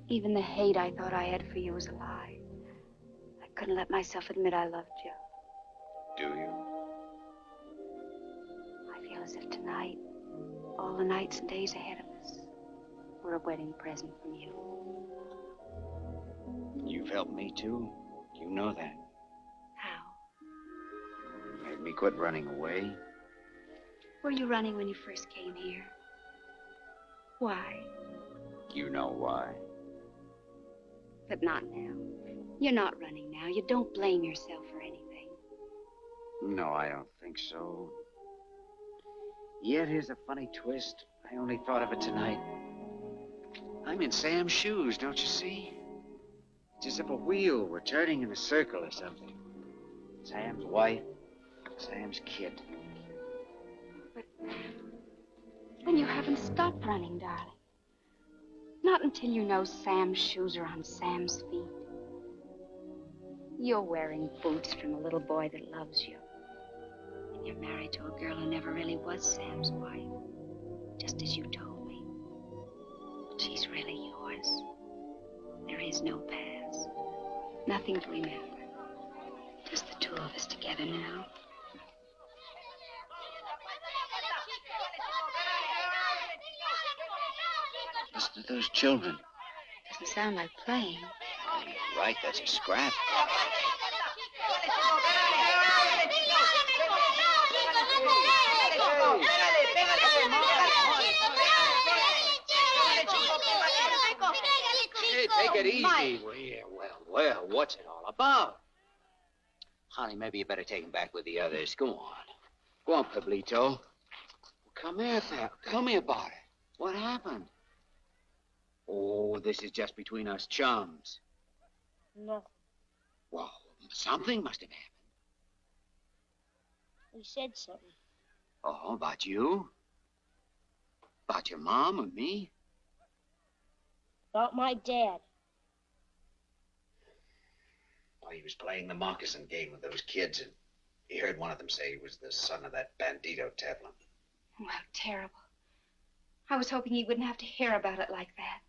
Even the hate I thought I had for you was a lie. I couldn't let myself admit I loved you. Do you? I feel as if tonight, all the nights and days ahead of us, were a wedding present from you. You've helped me, too. You know that. How? Made me quit running away. Were you running when you first came here? Why? You know why. But not now. You're not running now. You don't blame yourself for anything. No, I don't think so. Yet here's a funny twist. I only thought of it tonight. I'm in Sam's shoes, don't you see? It's as if a wheel were turning in a circle or something. Sam's wife, Sam's kid. But then you haven't stopped running, darling. Not until you know Sam's shoes are on Sam's feet. You're wearing boots from a little boy that loves you. And you're married to a girl who never really was Sam's wife. Just as you told me. But she's really yours. There is no past. Nothing to remember. Just the 2 of us together now. Listen to those children. Doesn't sound like playing. You're right, that's a scrap. Hey, take it easy. Well, what's it all about? Honey, maybe you better take him back with the others. Go on. Go on, Pablito. Come here, pal. Tell me about it. What happened? Oh, this is just between us chums. Nothing. Well, something must have happened. He said something. Oh, about you? About your mom and me? About my dad. Well, he was playing the moccasin game with those kids, and he heard one of them say he was the son of that bandito Tevlin. Oh, how terrible. I was hoping he wouldn't have to hear about it like that.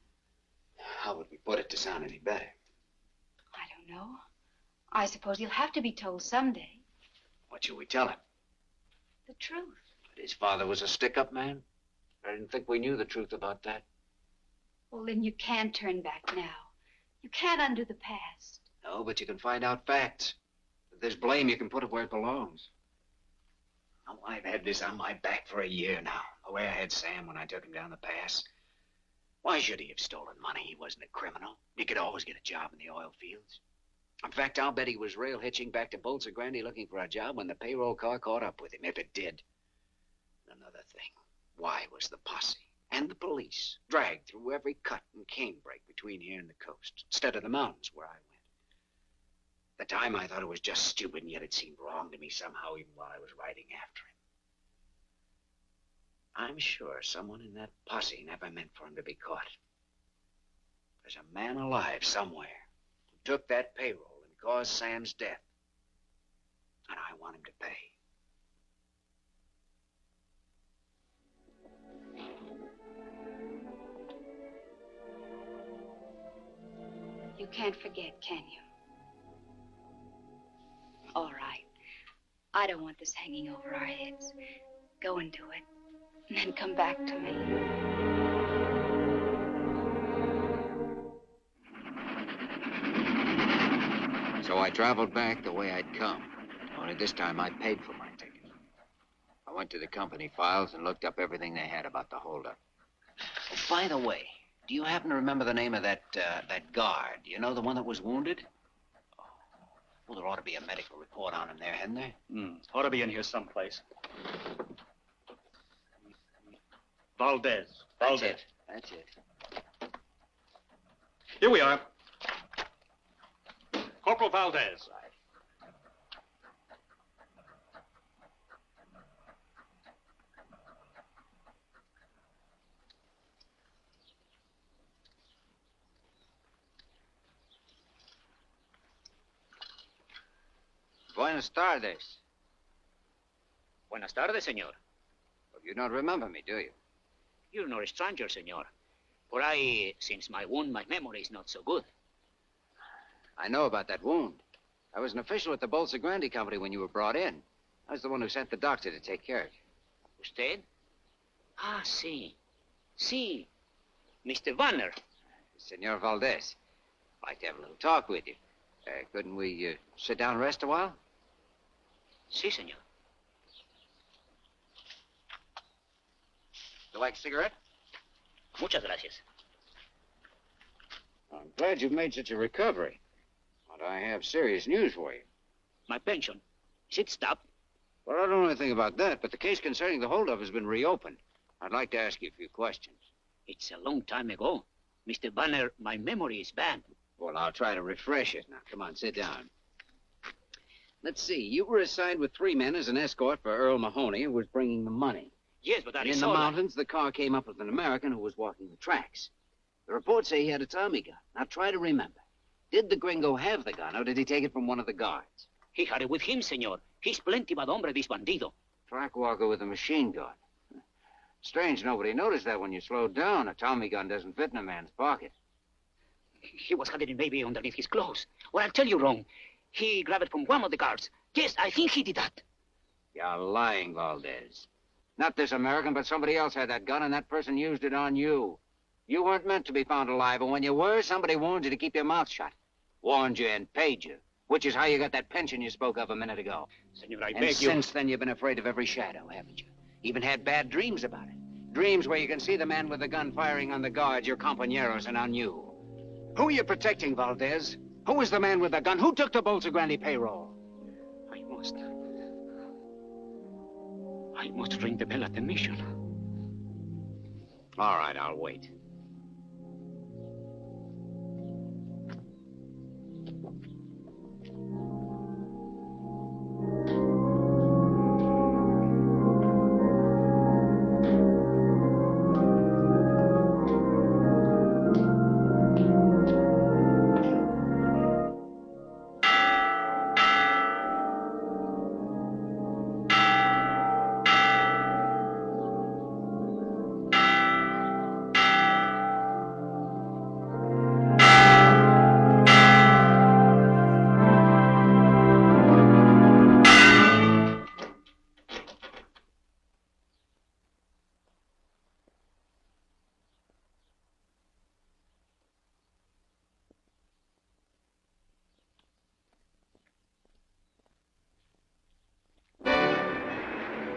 How would we put it to sound any better? I don't know. I suppose he'll have to be told someday. What should we tell him? The truth. That his father was a stick-up man? I didn't think we knew the truth about that. Well, then you can't turn back now. You can't undo the past. No, but you can find out facts. If there's blame, you can put it where it belongs. Oh, I've had this on my back for a year now. The way I had Sam when I took him down the pass. Why should he have stolen money? He wasn't a criminal. He could always get a job in the oil fields. In fact, I'll bet he was rail hitching back to Bolsa Grande looking for a job when the payroll car caught up with him, if it did. Another thing. Why was the posse and the police dragged through every cut and canebrake between here and the coast, instead of the mountains where I went? At the time, I thought it was just stupid, and yet it seemed wrong to me somehow, even while I was riding after I'm sure someone in that posse never meant for him to be caught. There's a man alive somewhere who took that payroll and caused Sam's death. And I want him to pay. You can't forget, can you? All right. I don't want this hanging over our heads. Go and do it. And then come back to me. So I traveled back the way I'd come. Only this time I paid for my ticket. I went to the company files and looked up everything they had about the holdup. Oh, by the way, do you happen to remember the name of that guard? You know, the one that was wounded? Oh, well, there ought to be a medical report on him there, hadn't there? Ought to be in here someplace. Valdez. That's it. That's it. Here we are. Corporal Valdez. Buenas tardes. Buenas tardes, senor. Well, you don't remember me, do you? You're not a stranger, senor. For since my wound, my memory is not so good. I know about that wound. I was an official at the Bolsa Grande company when you were brought in. I was the one who sent the doctor to take care of you. Usted? Ah, sí. Sí. Mr. Vanner. Senor Valdez. I'd like to have a little talk with you. Couldn't we sit down and rest a while? Sí, senor. You like a cigarette? Muchas gracias. I'm glad you've made such a recovery. But I have serious news for you. My pension. Is it stopped? Well, I don't know anything about that, but the case concerning the holdup has been reopened. I'd like to ask you a few questions. It's a long time ago. Mr. Banner, my memory is bad. Well, I'll try to refresh it. Now, come on, sit down. Let's see. You were assigned with 3 men as an escort for Earl Mahoney, who was bringing the money. Yes, but And in the mountains, the car came up with an American who was walking the tracks. The reports say he had a Tommy gun. Now, try to remember. Did the gringo have the gun, or did he take it from one of the guards? He had it with him, senor. He's plenty bad hombre, this bandido. Track walker with a machine gun. Strange nobody noticed that when you slowed down. A Tommy gun doesn't fit in a man's pocket. He was hiding maybe underneath his clothes. Or I'll tell you wrong. He grabbed it from one of the guards. Yes, I think he did that. You're lying, Valdez. Not this American, but somebody else had that gun, and that person used it on you. You weren't meant to be found alive, and when you were, somebody warned you to keep your mouth shut. Warned you and paid you, which is how you got that pension you spoke of a minute ago. Senor, I and beg you. Since then, you've been afraid of every shadow, haven't you? Even had bad dreams about it. Dreams where you can see the man with the gun firing on the guards, your compañeros, and on you. Who are you protecting, Valdez? Who is the man with the gun? Who took the Bolsa Grande payroll? I must ring the bell at the mission. All right, I'll wait.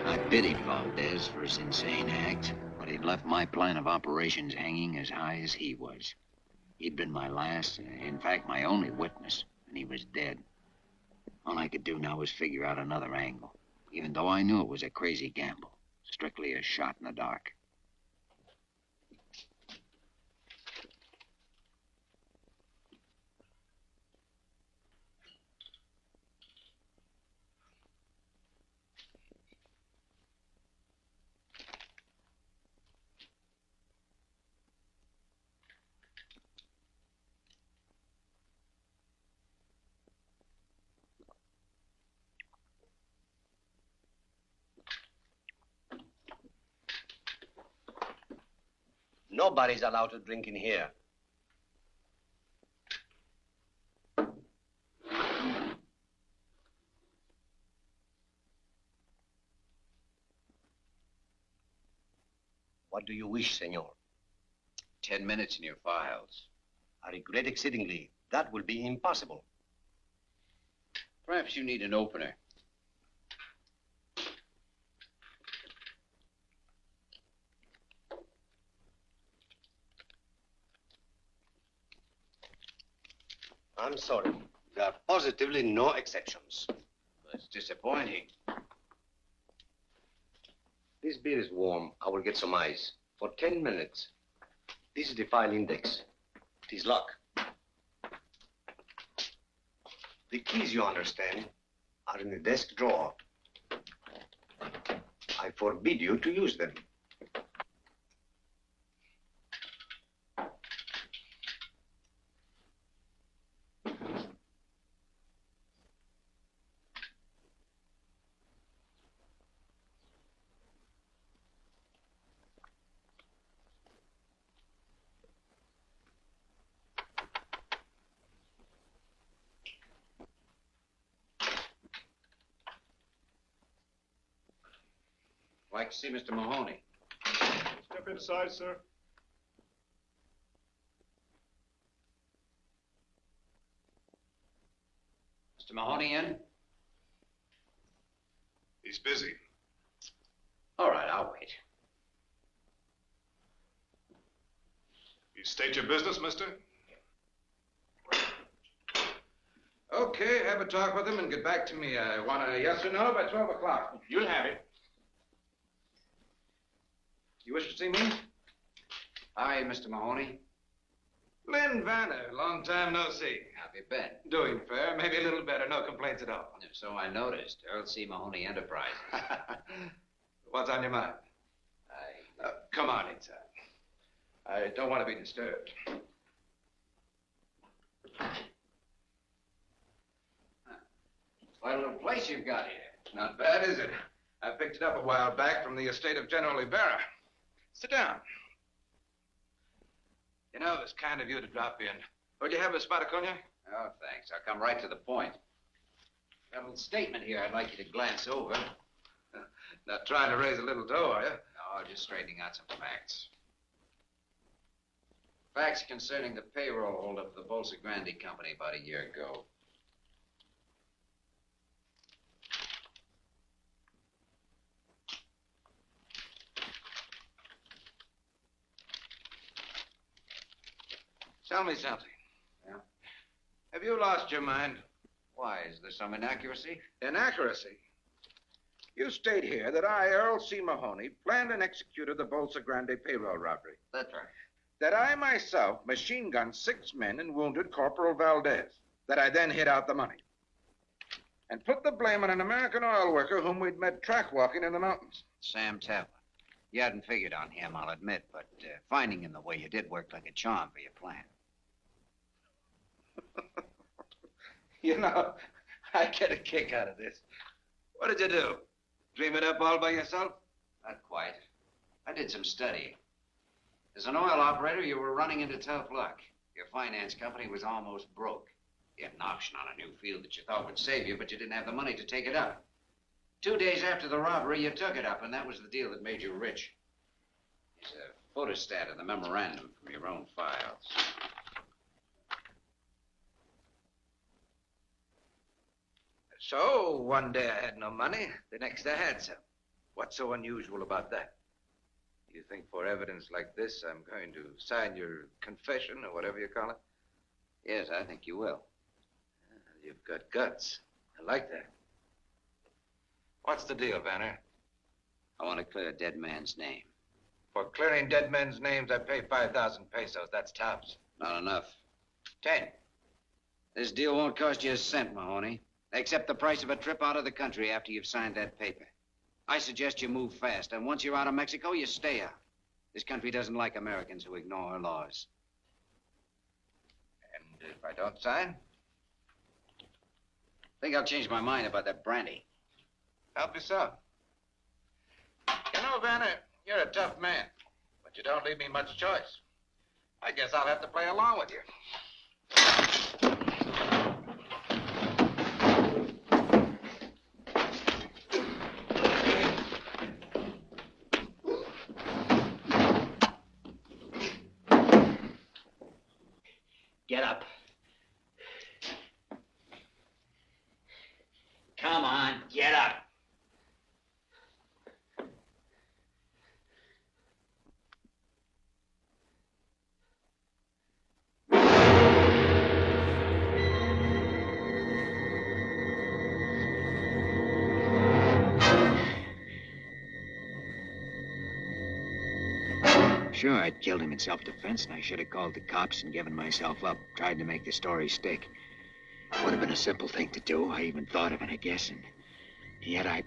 I pitied Valdez for his insane act, but he'd left my plan of operations hanging as high as he was. He'd been my last, in fact, my only witness, and he was dead. All I could do now was figure out another angle, even though I knew it was a crazy gamble, strictly a shot in the dark. Nobody's allowed to drink in here. What do you wish, senor? 10 minutes in your files. I regret exceedingly. That will be impossible. Perhaps you need an opener. I'm sorry. There are positively no exceptions. That's disappointing. This beer is warm. I will get some ice. For 10 minutes. This is the file index. It is locked. The keys, you understand, are in the desk drawer. I forbid you to use them. Like to see Mr. Mahoney. Step inside, sir. Mr. Mahoney in? He's busy. All right, I'll wait. You state your business, mister? Okay, have a talk with him and get back to me. I want a yes or no by 12 o'clock. You'll have it. You wish to see me? Hi, Mr. Mahoney. Lynn Vanner, long time no see. How have you been? Doing fair, maybe a little better, no complaints at all. So I noticed. Earl C. Mahoney Enterprises. What's on your mind? Come on inside. I don't want to be disturbed. Quite a little place you've got here. Not bad, is it? I picked it up a while back from the estate of General Ibarra. Sit down. You know, it's kind of you to drop in. Would you have a spot of cognac? Oh, thanks. I'll come right to the point. Got a little statement here I'd like you to glance over. Not trying to raise a little dough, are you? No, just straightening out some facts. Facts concerning the payroll holdup of the Bolsa Grande Company about a year ago. Tell me something. Yeah? Have you lost your mind? Why, is there some inaccuracy? Inaccuracy? You state here that I, Earl C. Mahoney, planned and executed the Bolsa Grande payroll robbery. That's right. That I myself machine-gunned 6 men and wounded Corporal Valdez. That I then hid out the money. And put the blame on an American oil worker whom we'd met track-walking in the mountains. Sam Taplin. You hadn't figured on him, I'll admit, but finding him the way you did worked like a charm for your plan. You know, I get a kick out of this. What did you do? Dream it up all by yourself? Not quite. I did some studying. As an oil operator, you were running into tough luck. Your finance company was almost broke. You had an option on a new field that you thought would save you, but you didn't have the money to take it up. 2 days after the robbery, you took it up, and that was the deal that made you rich. There's a photostat of the memorandum from your own files. So, one day I had no money, the next I had some. What's so unusual about that? You think for evidence like this, I'm going to sign your confession, or whatever you call it? Yes, I think you will. You've got guts. I like that. What's the deal, Vanner? I want to clear a dead man's name. For clearing dead men's names, I pay 5,000 pesos. That's tops. Not enough. 10. This deal won't cost you a cent, Mahoney. Except the price of a trip out of the country after you've signed that paper. I suggest you move fast, and once you're out of Mexico, you stay out. This country doesn't like Americans who ignore her laws. And if I don't sign? I think I'll change my mind about that brandy. Help yourself. You know, Vanner, you're a tough man, but you don't leave me much choice. I guess I'll have to play along with you. Get up. Come on, get up. Sure, I'd killed him in self-defense, and I should have called the cops and given myself up, tried to make the story stick. Would have been a simple thing to do. I even thought of it, I guess, and yet I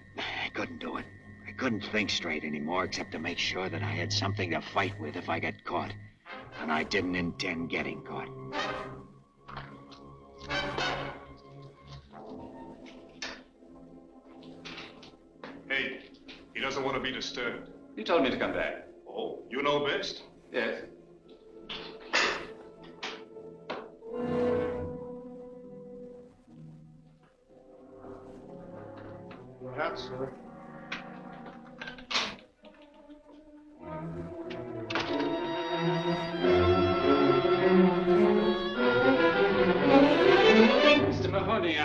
couldn't do it. I couldn't think straight anymore, except to make sure that I had something to fight with if I got caught. And I didn't intend getting caught. Hey, he doesn't want to be disturbed. You told me to come back. Oh, you know best? Yes. Perhaps, sir. Mr. Mahoney,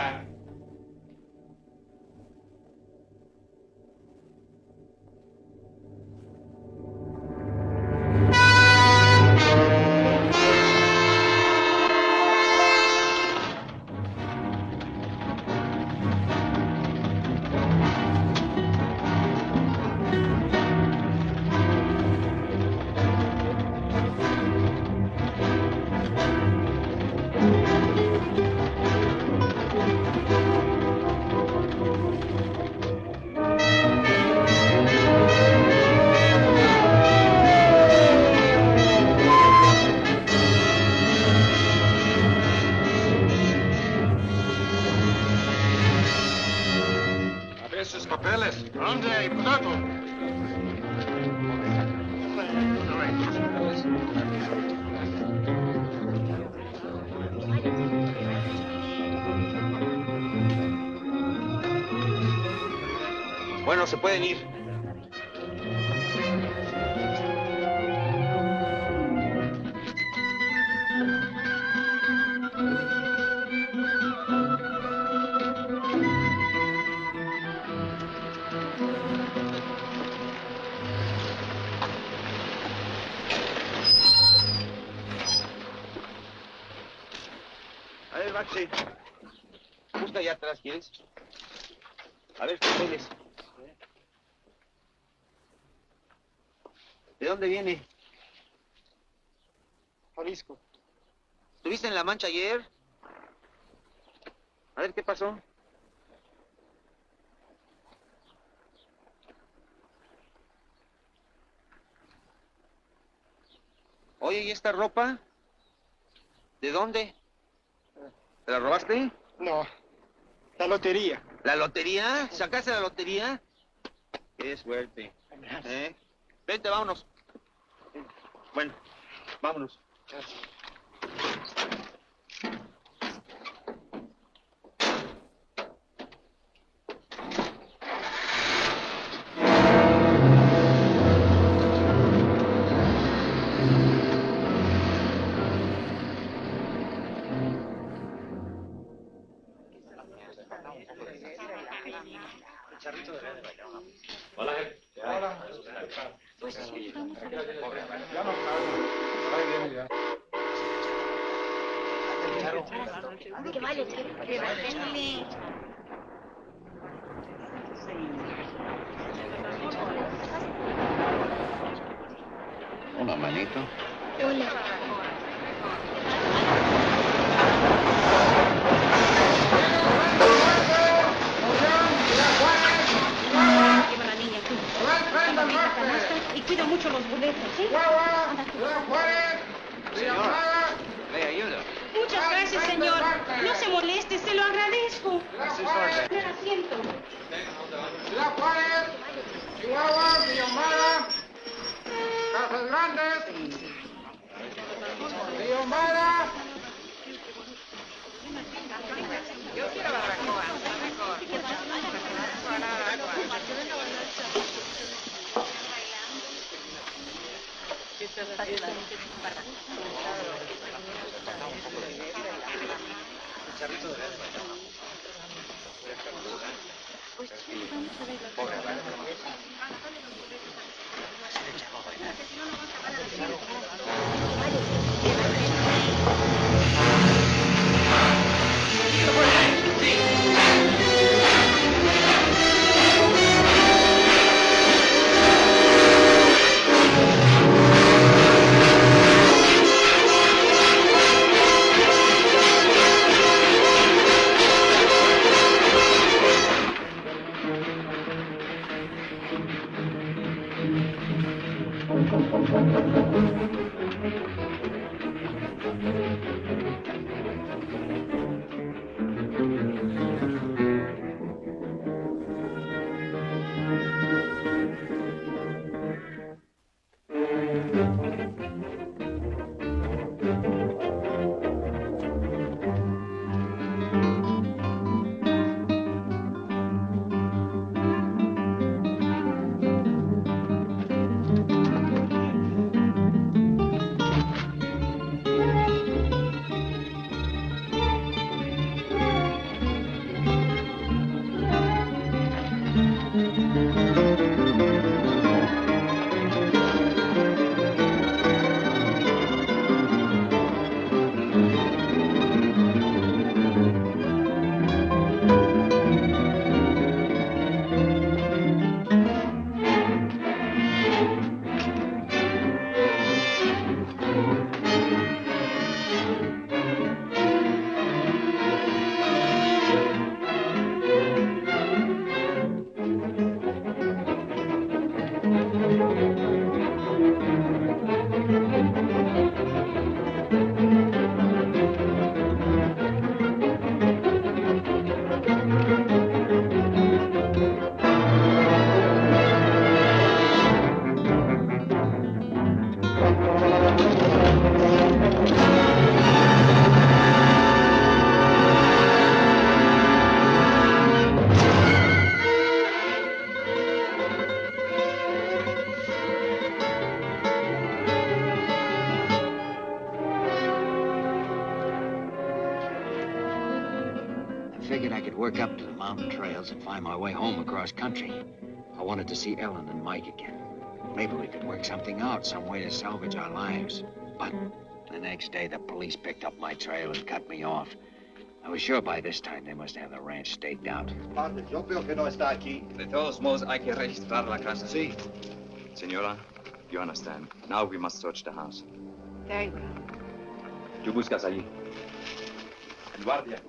Esos papeles. ¿Dónde, putato? Bueno, se pueden ir. A ver, Baxi. Busca allá atrás, ¿quieres? A ver, papeles. ¿De dónde viene? Jalisco. ¿Estuviste en La Mancha ayer? A ver, ¿qué pasó? Oye, ¿y esta ropa? ¿De dónde? ¿Te la robaste? No, la lotería. ¿La lotería? ¿Sacaste la lotería? Qué suerte. Vente, vámonos. Bueno, vámonos. Gracias. Hola. Hola. Ya no salgo. Ahí viene ya. Que vale, que vale. Hola, manito. Hola. Lleva la niña aquí. Y cuida mucho los boletos, ¿sí? Señor, le ayudo. Muchas gracias, señor. No se moleste, se lo agradezco. Así es orden. Primer asiento. Ciudad Juárez, Chihuahua, Villa Ahumada, Pases grandes. Río Mara. Work up to the mountain trails and find my way home across country. I wanted to see Ellen and Mike again. Maybe we could work something out, some way to salvage our lives. But the next day, the police picked up my trail and cut me off. I was sure by this time they must have the ranch staked out. Padre, yo creo que no está aquí. De todos modos, hay que registrar la casa. Sí. Senora, you understand. Now we must search the house. Very well. Tú buscas allí. En guardia.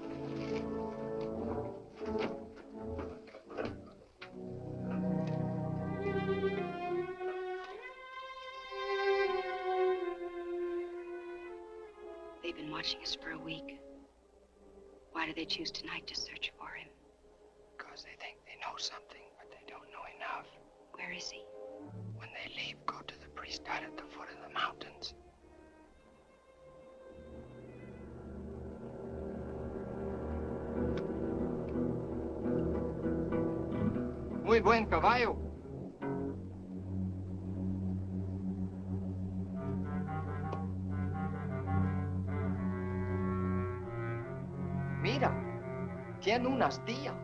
They've been watching us for a week. Why do they choose tonight to search for him? Because they think they know something, but they don't know enough. Where is he? When they leave, go to the priest out at the foot of the mountains. Muy buen caballo. Mira, tiene una astilla.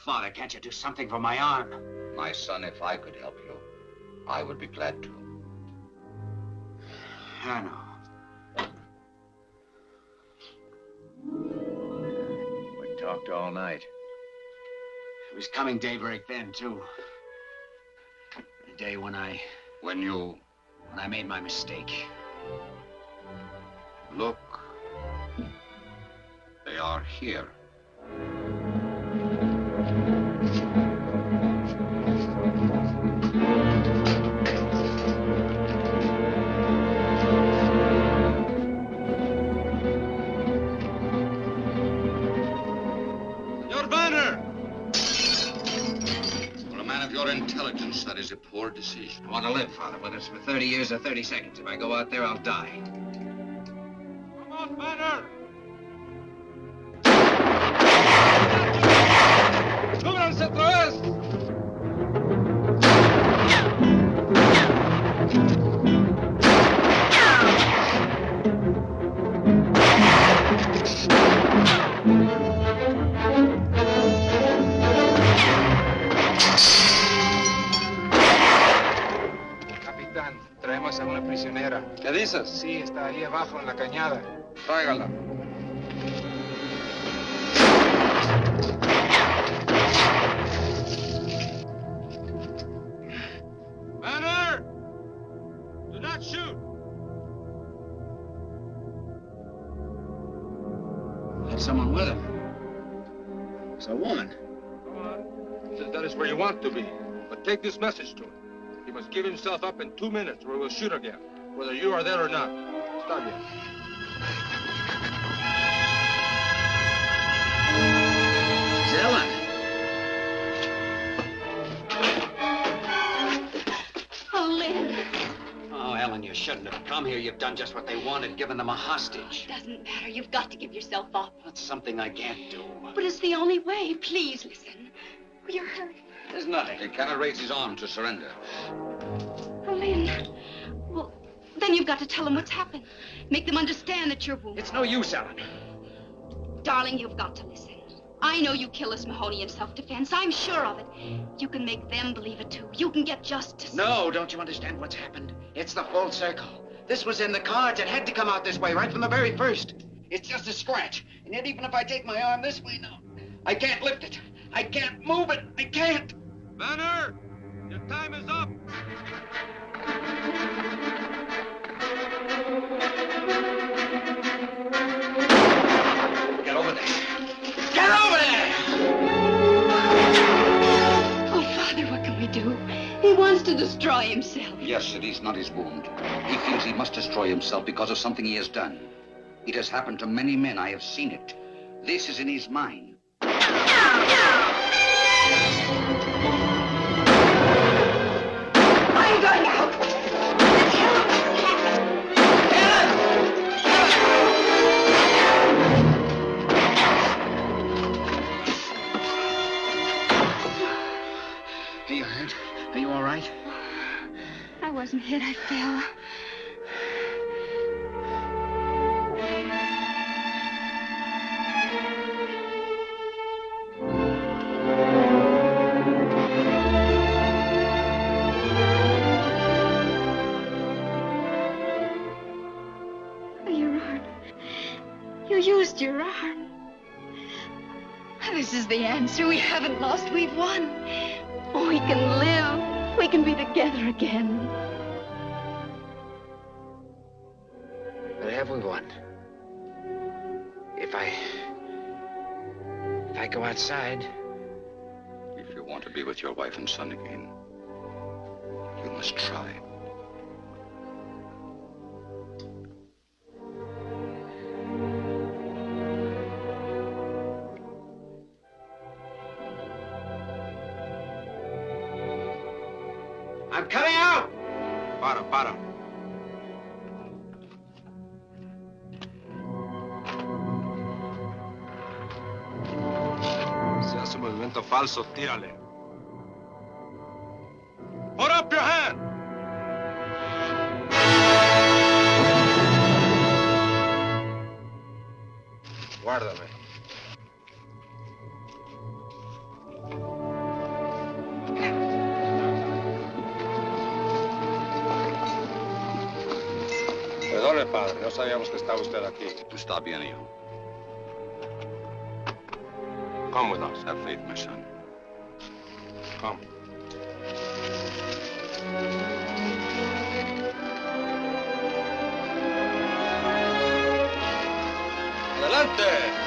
father. Can't you do something for my arm? My son, if I could help you, I would be glad to. I know. We talked all night. It was coming daybreak then, too. The day when I made my mistake. Look. They are here. Senor Banner! For a man of your intelligence, that is a poor decision. I want to live, Father, whether it's for 30 years or 30 seconds. If I go out there, I'll die. Come on, Banner! ¡Súbranse otra vez! Capitán, traemos a una prisionera. ¿Qué dices? Sí, está ahí abajo en la cañada. Tráigala. Banner! Do not shoot! Had someone with him. It's a woman. Come on. Says that is where you want to be. But take this message to him. He must give himself up in 2 minutes or we'll shoot again. Whether you are there or not. Stop here. It's Ellen. Oh, Lynn. Oh, Ellen, you shouldn't have come here. You've done just what they wanted, given them a hostage. Doesn't matter. You've got to give yourself up. That's something I can't do. But it's the only way. Please listen. You're hurt. There's nothing. He cannot raise his arm to surrender. Oh, Lynn. Well, then you've got to tell them what's happened. Make them understand that you're wounded. It's no use, Ellen. Darling, you've got to listen. I know you killed us, Mahoney, in self-defense. I'm sure of it. You can make them believe it, too. You can get justice. No, don't you understand what's happened? It's the full circle. This was in the cards. It had to come out this way right from the very first. It's just a scratch. And yet, even if I take my arm this way now, I can't lift it. I can't move it. I can't. Banner! Your time is up! Get over there. Get over there! Oh, Father, what can we do? He wants to destroy himself. Yes, it is not his wound. He feels he must destroy himself because of something he has done. It has happened to many men. I have seen it. This is in his mind. I'm going out. Tell him what's happened. Are you hurt? Are you all right? I wasn't hit. I fell. Your arm. You used your arm. This is the answer. We haven't lost. We've won. We can live. We can be together again. But have we won? If I go outside... If you want to be with your wife and son again, you must try. I'm coming out! Para. Si hace movimiento falso, tírale. Put up your hand! Guárdame. padre. No sabíamos que estaba usted aquí. Tú está bien, hijo. Come with us. Have faith, my son. Come. Adelante.